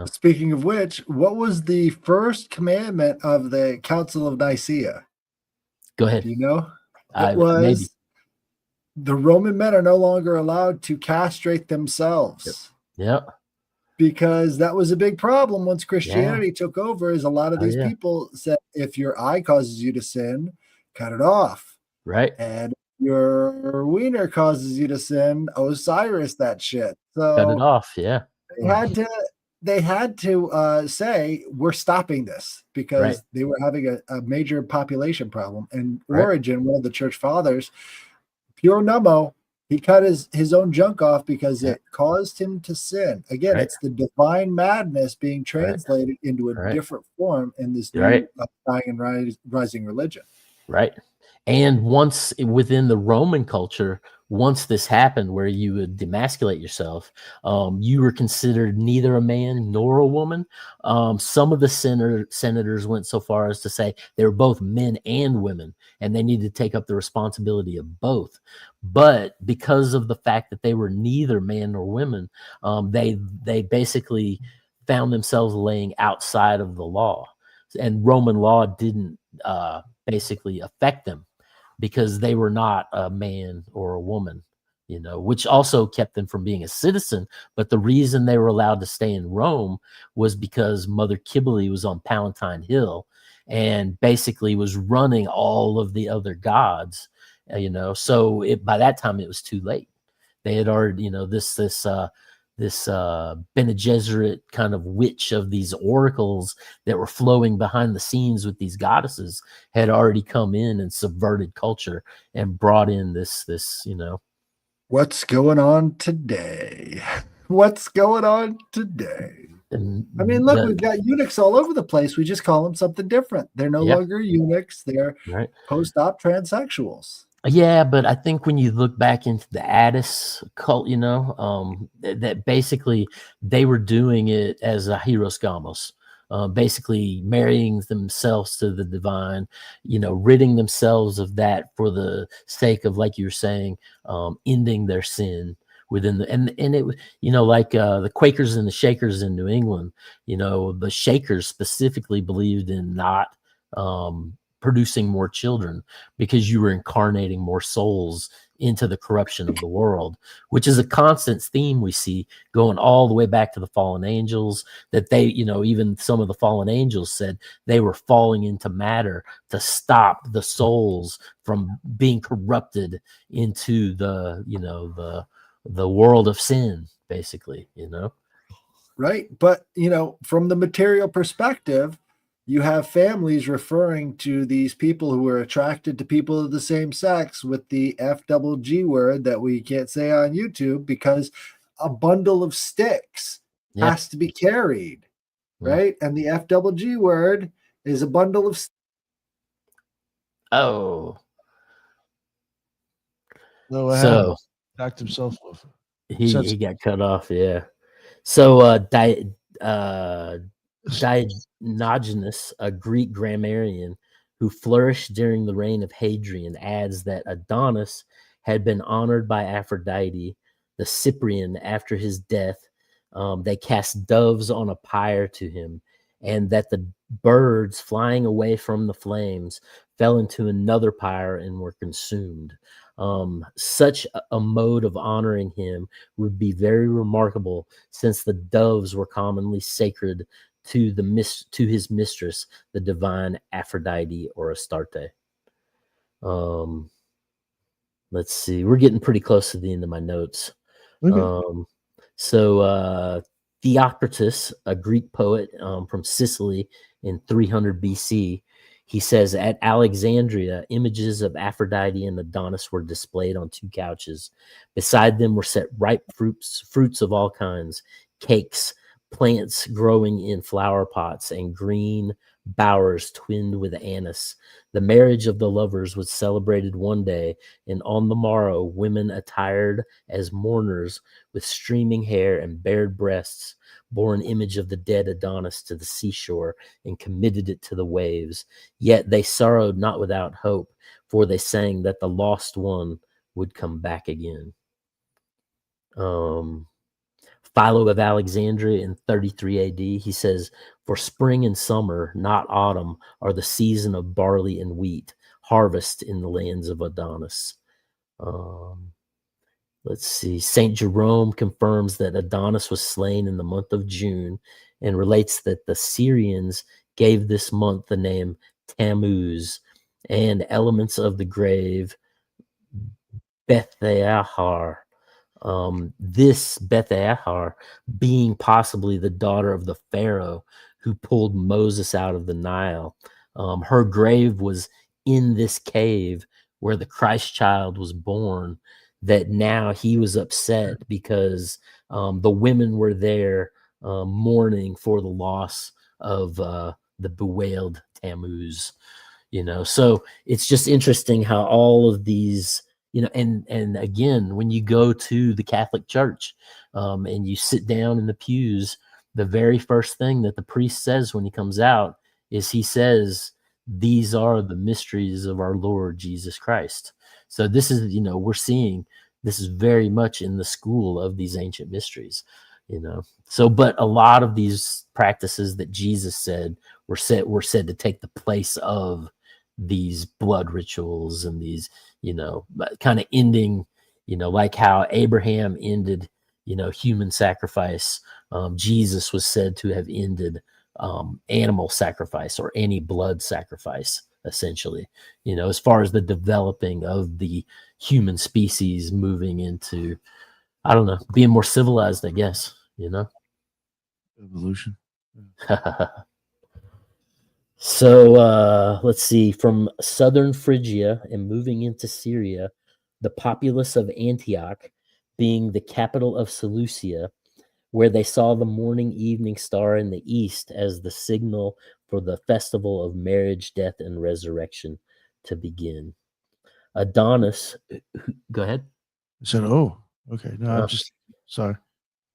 Speaking of which, what was the first commandment of the Council of Nicaea? Go ahead. Do you know? It was maybe. The Roman men are no longer allowed to castrate themselves. Yep. Because that was a big problem once Christianity took over, is a lot of these people said, if your eye causes you to sin, cut it off. Right. And your wiener causes you to sin, Osiris that shit. So cut it off. Yeah. They had to say, we're stopping this, because they were having a major population problem. And Origen, one of the church fathers, pure nummo, he cut his own junk off because it caused him to sin. Again, it's the divine madness being translated into a different form in this new dying and rising religion. Right. And once within the Roman culture, once this happened, where you would demasculate yourself, you were considered neither a man nor a woman. Some of the senators went so far as to say they were both men and women, and they needed to take up the responsibility of both. But because of the fact that they were neither man nor women, they basically found themselves laying outside of the law, and Roman law didn't basically affect them, because they were not a man or a woman, which also kept them from being a citizen. But the reason they were allowed to stay in Rome was because Mother Cybele was on Palatine Hill and basically was running all of the other gods, so by that time it was too late. They had already, this Bene Gesserit kind of witch of these oracles that were flowing behind the scenes with these goddesses had already come in and subverted culture and brought in this. What's going on today? What's going on today? And I mean, look, the- we've got eunuchs all over the place. We just call them something different. They're no Yeah. longer eunuchs. They're right. post-op transsexuals. Yeah, but I think when you look back into the Addis cult, that basically they were doing it as a hieros gamos, basically marrying themselves to the divine, ridding themselves of that for the sake of, like you were saying, ending their sin within and it was, like the Quakers and the Shakers in New England, the Shakers specifically believed in not producing more children, because you were incarnating more souls into the corruption of the world, which is a constant theme we see going all the way back to the fallen angels, that they, even some of the fallen angels said they were falling into matter to stop the souls from being corrupted into the world of sin, basically, Right. But, from the material perspective, you have families referring to these people who are attracted to people of the same sex with the FGG word that we can't say on YouTube, because a bundle of sticks Yeah. has to be carried. Yeah. Right. And the FGG word is a bundle of Oh, So what so happened? Knocked himself off. he got cut off. Yeah. So Diogenes, a Greek grammarian who flourished during the reign of Hadrian, adds that Adonis had been honored by Aphrodite, the Cyprian, after his death. They cast doves on a pyre to him, and that the birds flying away from the flames fell into another pyre and were consumed. Such a mode of honoring him would be very remarkable, since the doves were commonly sacred to his mistress, the divine Aphrodite or Astarte. Let's see, we're getting pretty close to the end of my notes. Okay. So Theocritus, a Greek poet from Sicily in 300 BC, he says, at Alexandria, images of Aphrodite and Adonis were displayed on two couches. Beside them were set ripe fruits of all kinds, cakes, plants growing in flower pots, and green bowers twinned with anise. The marriage of the lovers was celebrated one day, and on the morrow, women attired as mourners with streaming hair and bared breasts bore an image of the dead Adonis to the seashore and committed it to the waves. Yet they sorrowed not without hope, for they sang that the lost one would come back again. Philo of Alexandria in 33 AD, he says, for spring and summer, not autumn, are the season of barley and wheat, harvest in the lands of Adonis. Let's see. St. Jerome confirms that Adonis was slain in the month of June and relates that the Syrians gave this month the name Tammuz, and elements of the grave Bethahar. This Bethahar being possibly the daughter of the Pharaoh who pulled Moses out of the Nile. Her grave was in this cave where the Christ child was born, that now he was upset because the women were there mourning for the loss of the bewailed Tammuz. So it's just interesting how all of these, and again, when you go to the Catholic Church and you sit down in the pews, the very first thing that the priest says when he comes out is he says, these are the mysteries of our Lord Jesus Christ. So this is, we're seeing this is very much in the school of these ancient mysteries, So, but a lot of these practices that Jesus said were said to take the place of these blood rituals and these, kind of ending, like how Abraham ended, human sacrifice. Jesus was said to have ended animal sacrifice or any blood sacrifice, essentially, as far as the developing of the human species moving into, I don't know, being more civilized, I guess, Evolution. So let's see, from southern Phrygia and moving into Syria, the populace of Antioch being the capital of Seleucia, where they saw the morning evening star in the east as the signal for the festival of marriage, death, and resurrection to begin. Adonis, go ahead. I said, "Oh, okay." No, I'm Uh, just sorry.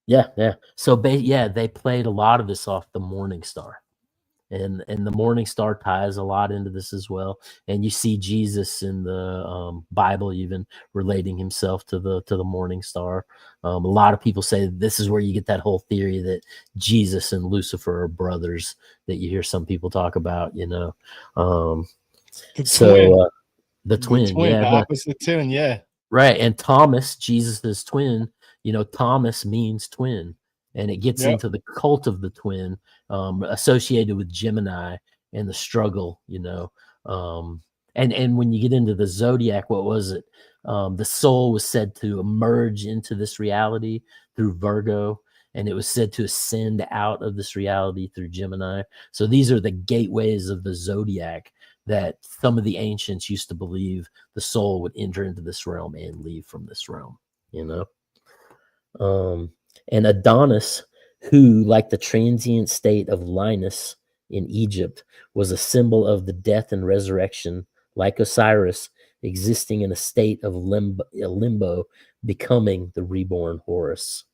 Yeah. So they played a lot of this off the morning star. And the morning star ties a lot into this as well. And you see Jesus in the Bible even relating himself to the morning star. A lot of people say this is where you get that whole theory that Jesus and Lucifer are brothers that you hear some people talk about, you know. The So twin. the twin, yeah, the opposite twin, yeah. right. And Thomas, Jesus' twin, you know, Thomas means twin. And it gets Yep. into the cult of the twin, associated with Gemini and the struggle, you know. And when you get into the zodiac, what was it? The soul was said to emerge into this reality through Virgo, and it was said to ascend out of this reality through Gemini. So these are the gateways of the zodiac that some of the ancients used to believe the soul would enter into this realm and leave from this realm, you know. And Adonis, who, like the transient state of Linus in Egypt, was a symbol of the death and resurrection, like Osiris, existing in a state of limbo, becoming the reborn Horus.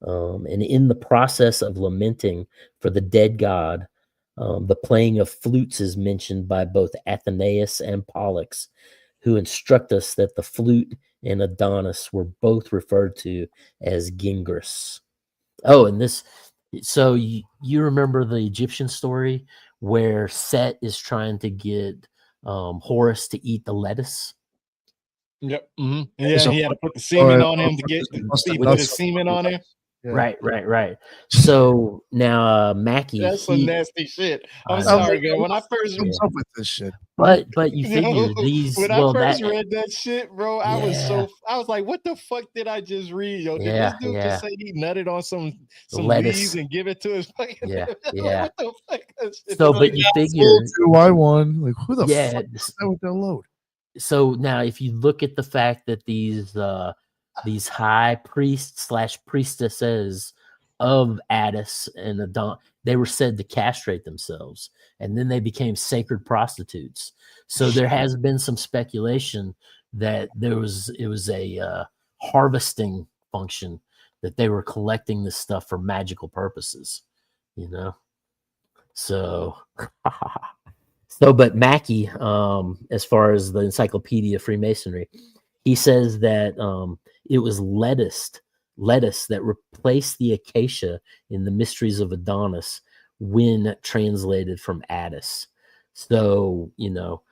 And in the process of lamenting for the dead god, the playing of flutes is mentioned by both Athenaeus and Pollux, who instruct us that the flute and Adonis were both referred to as Gingras. Oh, and this, so you remember the Egyptian story where Set is trying to get Horus to eat the lettuce? Yep. Mm-hmm. Yeah, So- he had to put the semen on him to get Must have put nuts his semen on him. Yeah. Right. So now Mackie, That's some nasty shit. I'm I know. sorry, man. When I first What's up with this shit? but you Yo, figure these when well I first that read that shit, bro, I was like, what the fuck did I just read? Yo, did this dude just say he nutted on some lettuce. leaves and give it to his fucking Yeah. What the fuck? So but you figure I won. Like, who the yeah, fuck is that with their load? so now if you look at the fact that these high priests / priestesses of Addis and Adon, they were said to castrate themselves, and then they became sacred prostitutes. So there has been some speculation that it was a harvesting function, that they were collecting this stuff for magical purposes, you know. So but Mackie, as far as the Encyclopedia of Freemasonry, he says that it was lettuce that replaced the acacia in the mysteries of Adonis when translated from Addis. So, you know,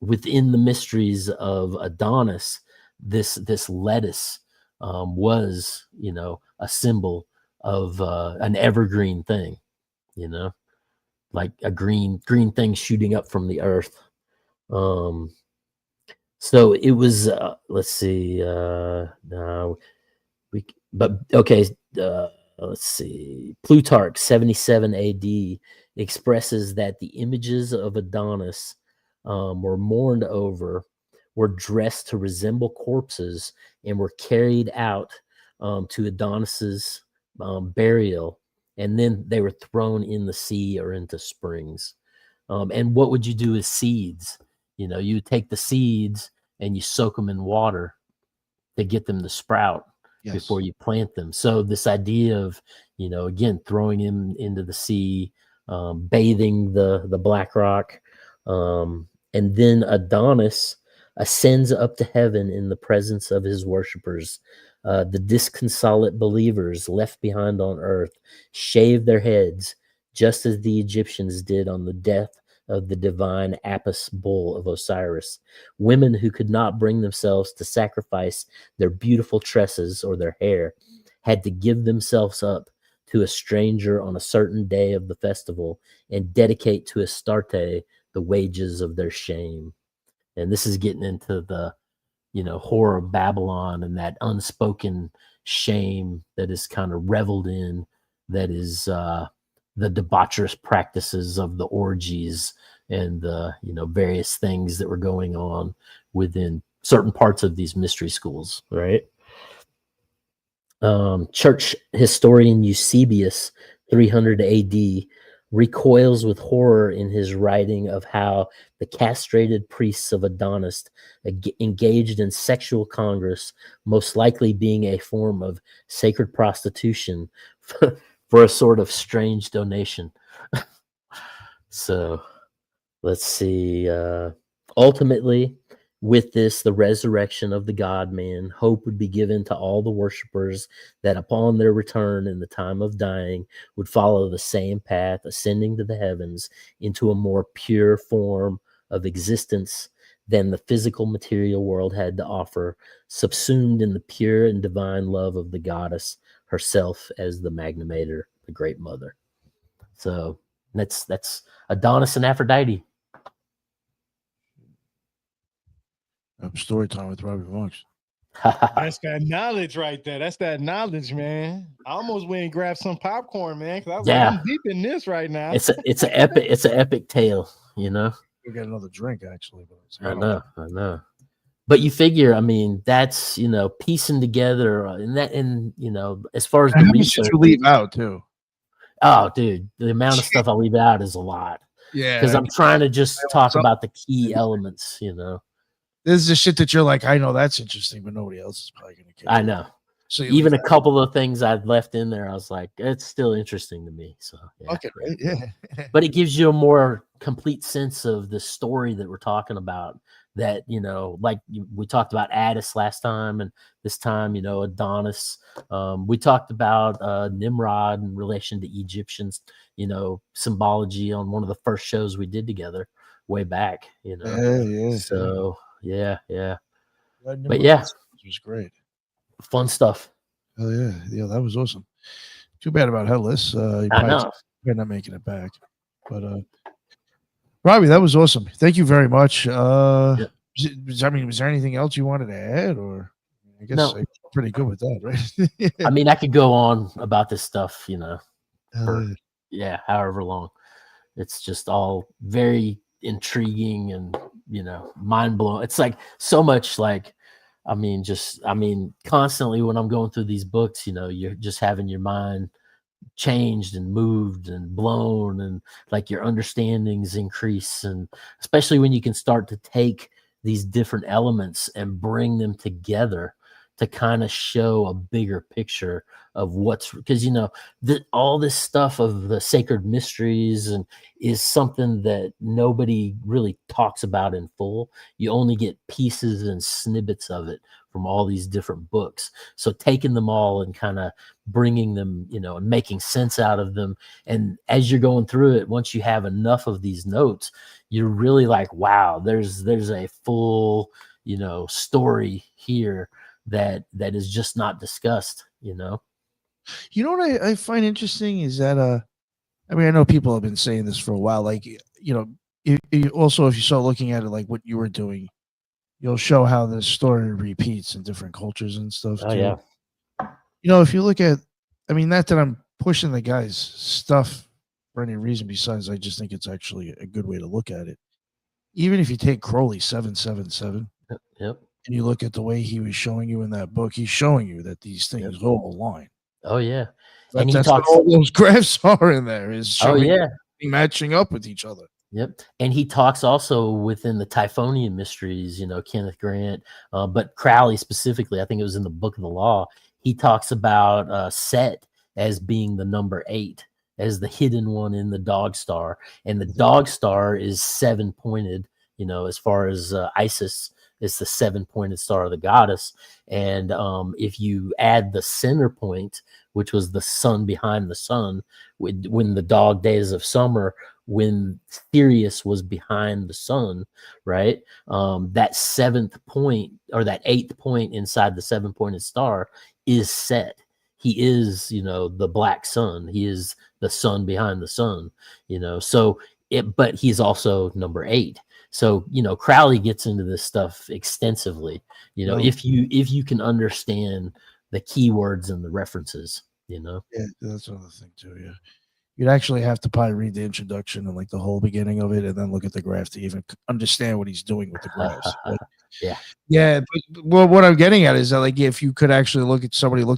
within the mysteries of Adonis, this lettuce was, you know, a symbol of an evergreen thing, you know, like a green thing shooting up from the earth. So it was let's see let's see, Plutarch 77 AD expresses that the images of Adonis were mourned over, were dressed to resemble corpses, and were carried out to Adonis's burial, and then they were thrown in the sea or into springs. And what would you do with seeds? You know, you take the seeds and you soak them in water to get them to sprout before you plant them. So this idea of, you know, again, throwing him into the sea, bathing the black rock, and then Adonis ascends up to heaven in the presence of his worshipers. The disconsolate believers left behind on earth shave their heads, just as the Egyptians did on the death of the divine Apis bull of Osiris. Women who could not bring themselves to sacrifice their beautiful tresses or their hair had to give themselves up to a stranger on a certain day of the festival and dedicate to Astarte the wages of their shame. And this is getting into the, you know, horror of Babylon and that unspoken shame that is kind of reveled in, that is the debaucherous practices of the orgies and the, you know, various things that were going on within certain parts of these mystery schools, right? Church historian Eusebius, 300 AD, recoils with horror in his writing of how the castrated priests of Adonis engaged in sexual congress, most likely being a form of sacred prostitution for a sort of strange donation. So let's see. Ultimately, with this, the resurrection of the God-man, hope would be given to all the worshipers that upon their return in the time of dying would follow the same path, ascending to the heavens into a more pure form of existence than the physical material world had to offer, subsumed in the pure and divine love of the goddess herself as the Magnamator, the Great Mother. So that's Adonis and Aphrodite. Story time with Roby Marx. That's that knowledge right there. That's that knowledge, man. I almost went and grabbed some popcorn, man, because I was like, I'm deep in this right now. It's an epic tale, you know. We'll get another drink, actually. I know. But you figure, I mean, that's, you know, piecing together, and you know, as far as the research, you leave out too. Oh, dude, the amount of stuff I leave out is a lot. Yeah, because I'm trying to just talk about the key elements, you know. This is the shit that you're like, I know that's interesting, but nobody else is probably going to care. I know. So even a couple of things I'd left in there, I was like, it's still interesting to me. So yeah. Okay, right? Yeah. But it gives you a more complete sense of the story that we're talking about. That, you know, like we talked about Addis last time, and this time, you know, Adonis. We talked about Nimrod in relation to Egyptians, you know, symbology on one of the first shows we did together way back, you know. Yeah. So yeah. But yeah, it was great. Fun stuff. Oh yeah, that was awesome. Too bad about Headless. I know. You're not making it back, but Robbie, that was awesome. Thank you very much. Was there anything else you wanted to add, or I guess I'm pretty good with that, right? I mean, I could go on about this stuff, you know, for, however long. It's just all very intriguing and, you know, mind blowing. It's like so much, like, I mean, constantly when I'm going through these books, you know, you're just having your mind changed and moved and blown, and like your understandings increase, and especially when you can start to take these different elements and bring them together to kind of show a bigger picture of what's, because, you know, all this stuff of the sacred mysteries and is something that nobody really talks about in full. You only get pieces and snippets of it from all these different books. So taking them all and kind of bringing them, you know, and making sense out of them. And as you're going through it, once you have enough of these notes, you're really like, wow, there's a full, you know, story here that is just not discussed, you know. You know what I find interesting is that I mean, I know people have been saying this for a while, like, you know, if you start looking at it like what you were doing, you'll show how the story repeats in different cultures and stuff too. Yeah. You know, if you look at, I mean, not that I'm pushing the guy's stuff for any reason besides I just think it's actually a good way to look at it. Even if you take Crowley 777, yep, and you look at the way he was showing you in that book, he's showing you that these things all align. Oh yeah, and that's what all those graphs are in there, is showing matching up with each other. Yep. And he talks also within the Typhonian mysteries, you know, Kenneth Grant, but Crowley specifically, I think it was in the Book of the Law, he talks about Set as being the number 8, as the hidden one in the dog star. And the dog star is 7-pointed, you know, as far as Isis is the 7-pointed star of the goddess. And if you add the center point, which was the sun behind the sun, when the dog days of summer, when Sirius was behind the sun, right? That 7th point, or that 8th point inside the 7-pointed star, is Set. He is, you know, the black sun. He is the sun behind the sun, you know. So but he's also number 8. So, you know, Crowley gets into this stuff extensively, you know, if you can understand the keywords and the references, you know. Yeah, that's another thing too. Yeah. you'd actually have to probably read the introduction and like the whole beginning of it, and then look at the graph to even understand what he's doing with the graphs. But, Yeah. yeah. But well, what I'm getting at is that like if you could actually looked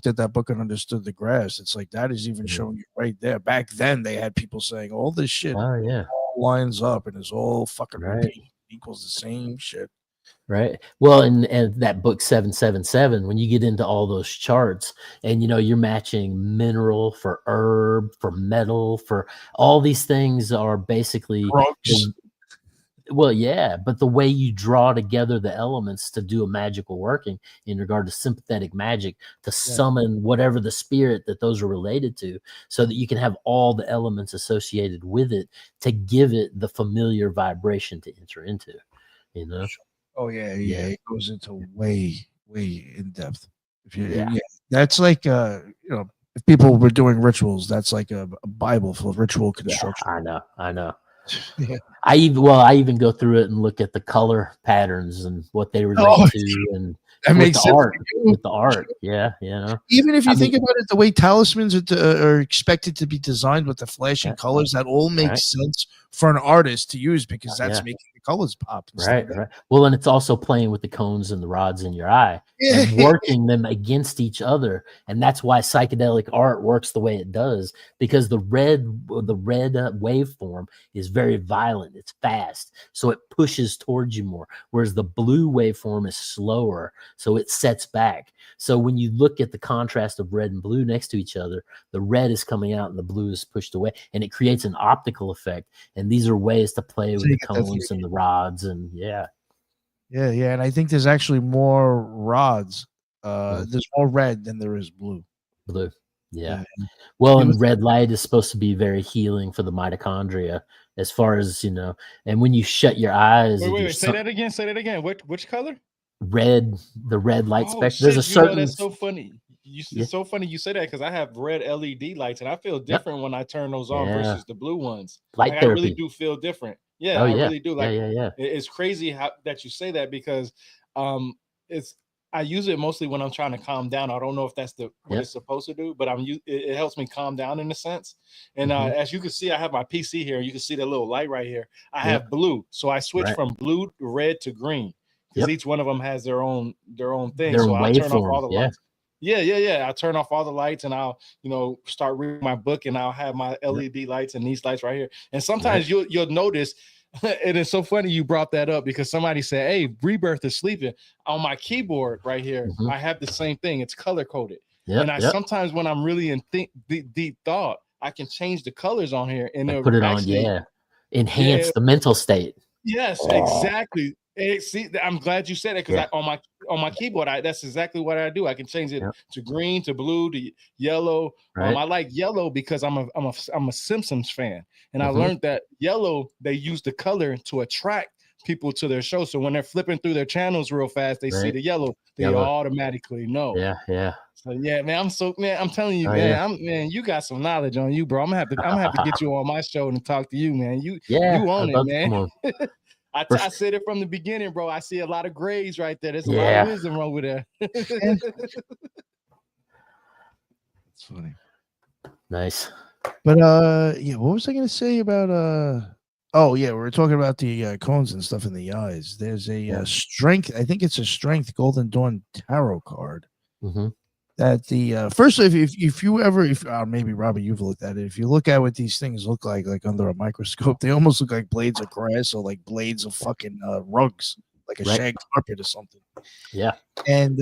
at that book and understood the graphs, it's like that is even showing you right there. Back then, they had people saying all this shit Oh yeah. all lines up and is all fucking Right. repeat equals the same shit. Right. Well, and that book 777, when you get into all those charts and you're matching mineral for herb, for metal, for all these things are basically Drugs. well, yeah, but the way you draw together the elements to do a magical working in regard to sympathetic magic to summon whatever the spirit that those are related to, so that you can have all the elements associated with it to give it the familiar vibration to enter into, Oh yeah. It goes into way in depth. If you, Yeah. that's like if people were doing rituals, that's like a Bible for ritual construction. I know. Yeah. I even go through it and look at the color patterns and what they relate to, and that makes the sense. art. With the art, yeah, Even if you think about it, the way talismans are expected to be designed with the flashing colors, that all makes sense for an artist to use because that's making the colors pop. Right. Well, and it's also playing with the cones and the rods in your eye and working them against each other, and that's why psychedelic art works the way it does, because the red waveform is very violent. It's fast, so it pushes towards you more, whereas the blue waveform is slower, so it sets back. So when you look at the contrast of red and blue next to each other, the red is coming out and the blue is pushed away, and it creates an optical effect. And these are ways to play with the cones and the rods, and yeah. And I think there's actually more rods. There's more red than there is blue. Yeah. Well, and red light is supposed to be very healing for the mitochondria, as far as and when you shut your eyes. Wait, say that again. Which color? Red, the red light spectrum. There's a certain. That's so funny. It's so funny you say that, because I have red LED lights and I feel different when I turn those on versus the blue ones. Light therapy. I really do feel different. Yeah, I really do. Like, yeah. It's crazy that you say that, because I use it mostly when I'm trying to calm down. I don't know if that's what it's supposed to do, but it helps me calm down in a sense. And as you can see, I have my PC here, and you can see the little light right here. I have blue, so I switch from blue to red to green, because each one of them has their own thing. So I turn off all the lights. Yeah. I turn off all the lights, and I'll start reading my book, and I'll have my LED lights and these lights right here. And sometimes you'll notice. And it's so funny you brought that up, because somebody said, "Hey, Rebirth is sleeping." On my keyboard right here, I have the same thing. It's color coded. And I sometimes, when I'm really in deep thought, I can change the colors on here and put it actually, on. Enhance the mental state. Yes, exactly. See, I'm glad you said it, because on my keyboard, that's exactly what I do. I can change it to green, to blue, to yellow. I like yellow because I'm a Simpsons fan, and I learned that yellow, they use the color to attract people to their show. So when they're flipping through their channels real fast, they see the yellow, they automatically know. Yeah. So man, I'm telling you, man, you got some knowledge on you, bro. I'm gonna have to get you on my show and talk to you, man. You own it, man. I said it from the beginning, bro. I see a lot of grays right there. There's a lot of wisdom over there. It's funny. Nice. But what was I gonna say about we were talking about the cones and stuff in the eyes. There's a strength. I think it's a strength Golden Dawn tarot card. That the first, if you ever, maybe Robbie, you've looked at it. If you look at what these things look like under a microscope, they almost look like blades of grass or like blades of fucking rugs, like a shag carpet or something. Yeah, and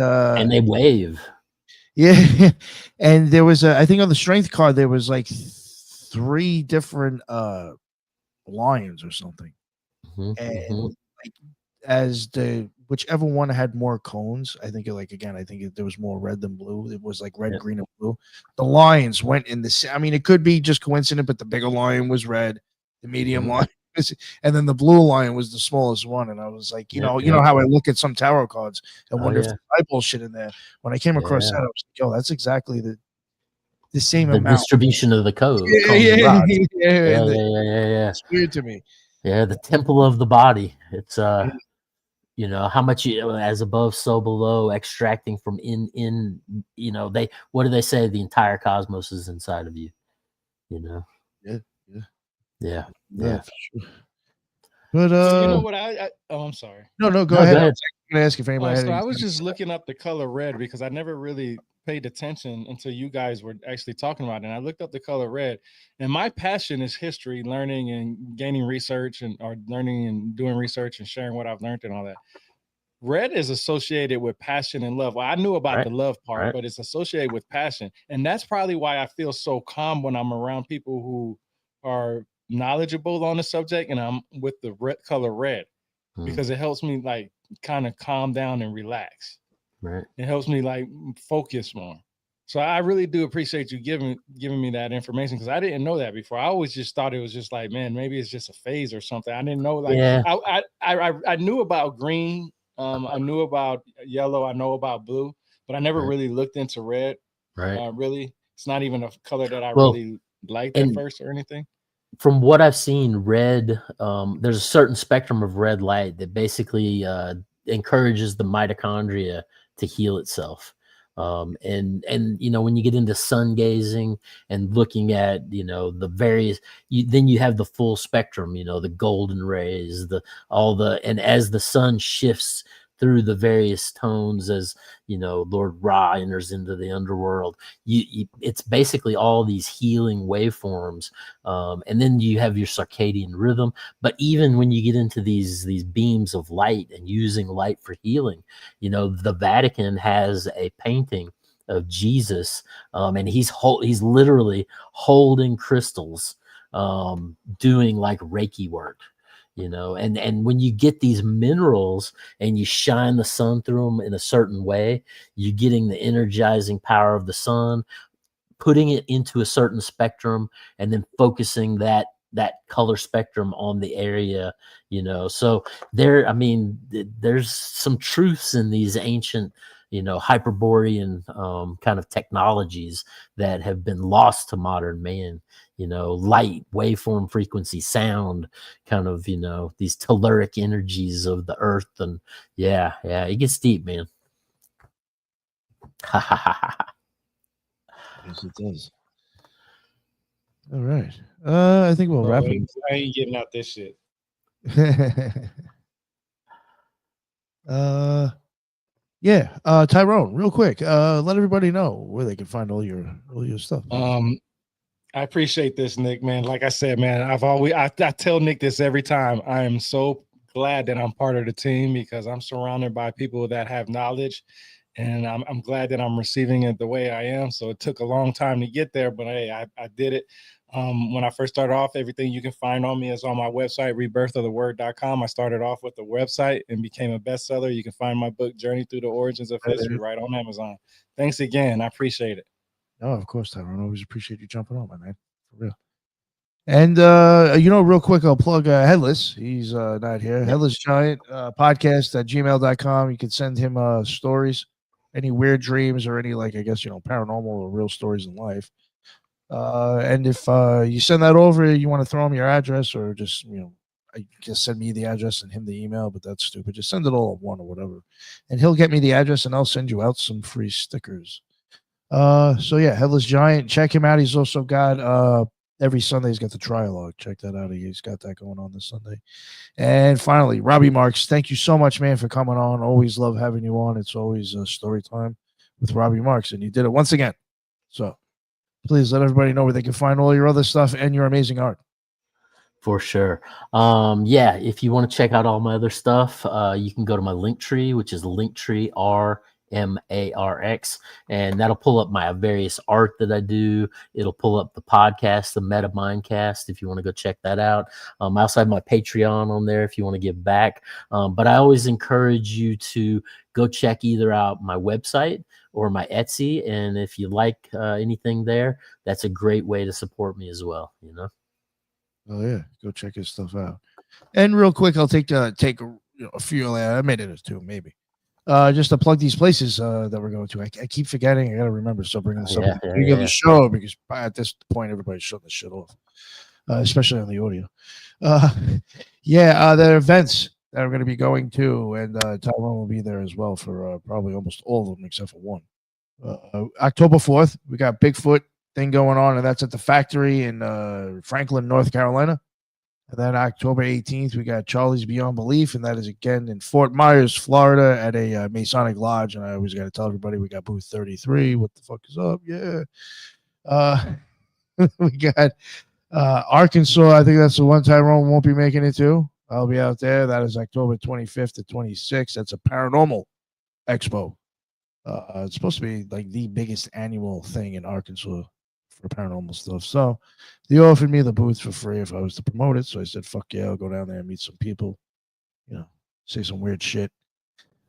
they wave. Yeah, and there was I think on the strength card there was like 3 different lions or something, and like as whichever one had more cones, I think there was more red than blue. It was like red, green, and blue. The lions went in the. I mean, it could be just coincident, but the bigger lion was red, the medium lion, and then the blue lion was the smallest one. And I was like, you know how I look at some tarot cards and wonder if there's bullshit in there. When I came across that, I was like, yo, that's exactly the same amount. Distribution of the code. Yeah. It's weird to me. Yeah, the temple of the body. It's how much as above, so below, extracting from what do they say? The entire cosmos is inside of you. Yeah, Yeah. Yeah. For sure. But So you know what oh, I'm sorry. no, go No, ahead. go I ahead. was going to ask if anybody had So I anything was to just say. looking up the color red because I never really paid attention until you guys were actually talking about it. And I looked up the color red, and my passion is history, learning and gaining research, and or learning and doing research and sharing what I've learned and all that. Red is associated with passion and love. Well, I knew about Right. the love part, Right. but it's associated with passion. And that's probably why I feel so calm when I'm around people who are knowledgeable on the subject and I'm with the color red, because it helps me like kind of calm down and relax. Right. It helps me like focus more. So I really do appreciate you giving me that information, because I didn't know that before. I always just thought it was just like, man, maybe it's just a phase or something. I didn't know, like, Yeah. I knew about green, I knew about yellow, I know about blue, but I never Right. really looked into red. Right. Really, it's not even a color that I Well, really liked at and first or anything. from what I've seen, red, there's a certain spectrum of red light that basically encourages the mitochondria to heal itself. And you know, when you get into sun gazing and looking at, you know, the various, then you have the full spectrum, you know, the golden rays, and as the sun shifts through the various tones, as you know, Lord Ra enters into the underworld, it's basically all these healing waveforms. And then you have your circadian rhythm. But even when you get into these beams of light and using light for healing, you know, the Vatican has a painting of Jesus, and he's literally holding crystals, doing like Reiki work. You know, and when you get these minerals and you shine the sun through them in a certain way, you're getting the energizing power of the sun, putting it into a certain spectrum, and then focusing that color spectrum on the area, you know. So I mean, there's some truths in these ancient, you know, Hyperborean kind of technologies that have been lost to modern man, you know, light, waveform, frequency, sound, kind of, you know, these telluric energies of the earth. And yeah, it gets deep, man. Yes, it does. All right. I think we'll wrap it. I ain't getting out this shit. Yeah. Tyrone, real quick. Let everybody know where they can find all your stuff. I appreciate this, Nick, man. Like I said, man, I tell Nick this every time. I am so glad that I'm part of the team, because I'm surrounded by people that have knowledge, and I'm glad that I'm receiving it the way I am. So it took a long time to get there, but hey, I did it. When I first started off, everything you can find on me is on my website, rebirthoftheword.com. I started off with the website and became a bestseller. You can find my book, Journey Through the Origins of History, right on Amazon. Thanks again. I appreciate it. No, of course, Tyrone. Always appreciate you jumping on, my man. For real. And you know, real quick, I'll plug Headless. He's not here. Headless Giant podcast at gmail.com. You can send him stories, any weird dreams, or any, like, I guess, you know, paranormal or real stories in life. And if you send that over, you want to throw him your address, or just, you know, I guess send me the address and him the email, but that's stupid. Just send it all at one or whatever, and he'll get me the address, and I'll send you out some free stickers. So yeah, Headless Giant, check him out. He's also got every Sunday he's got the Trialogue. Check that out. He's got that going on this Sunday. And finally, Roby Marx, thank you so much, man, for coming on. Always love having you on. It's always a story time with Roby Marx, and you did it once again. So please let everybody know where they can find all your other stuff and your amazing art. For sure. Yeah, if you want to check out all my other stuff, you can go to my Linktree, which is Linktree RMARX, and that'll pull up my various art that I do. It'll pull up the podcast, the Meta Mindcast, if you want to go check that out. I also have my Patreon on there if you want to give back. But I always encourage you to go check either out my website or my Etsy, and if you like anything there, that's a great way to support me as well, you know. Oh yeah, go check his stuff out. And real quick, I'll take a few, a minute or two, maybe, just to plug these places that we're going to. I keep forgetting. I gotta remember. So bringing this up at the beginning of the show, because at this point everybody's shutting this shit off, especially on the audio. There are events that are going to be going to, and Tyrone will be there as well for probably almost all of them except for one. October 4th, we got Bigfoot thing going on, and that's at the factory in Franklin, North Carolina. And then October 18th, we got Charlie's Beyond Belief, and that is again in Fort Myers, Florida, at a Masonic Lodge. And I always got to tell everybody we got booth 33. What the fuck is up? Yeah. We got Arkansas. I think that's the one Tyrone won't be making it to. I'll be out there. That is October 25th to 26th. That's a paranormal expo. It's supposed to be like the biggest annual thing in Arkansas for paranormal stuff. So they offered me the booth for free if I was to promote it. So I said, fuck yeah, I'll go down there and meet some people, say some weird shit.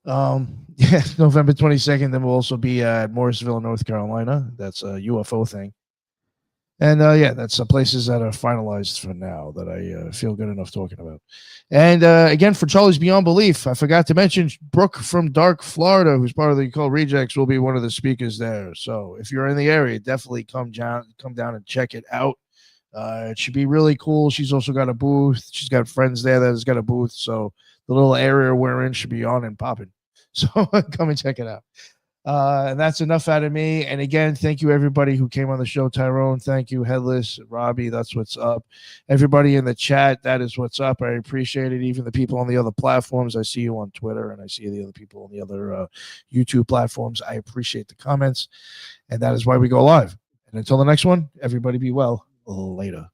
Yeah, November 22nd, then we'll also be at Morrisville, North Carolina. That's a UFO thing. And yeah, that's places that are finalized for now that I feel good enough talking about. And again, for Charlie's Beyond Belief, I forgot to mention Brooke from Dark, Florida, who's part of the Occult Rejects, will be one of the speakers there. So if you're in the area, definitely come down and check it out. It should be really cool. She's also got a booth. She's got friends there that has got a booth. So the little area we're in should be on and popping. So come and check it out. And that's enough out of me. And again, thank you everybody who came on the show. Tyrone, thank you. Headless, Robbie, that's what's up. Everybody in the chat, that is what's up. I appreciate it. Even the people on the other platforms. I see you on Twitter and I see the other people on the other YouTube platforms. I appreciate the comments. And that is why we go live. And until the next one, everybody be well. Later.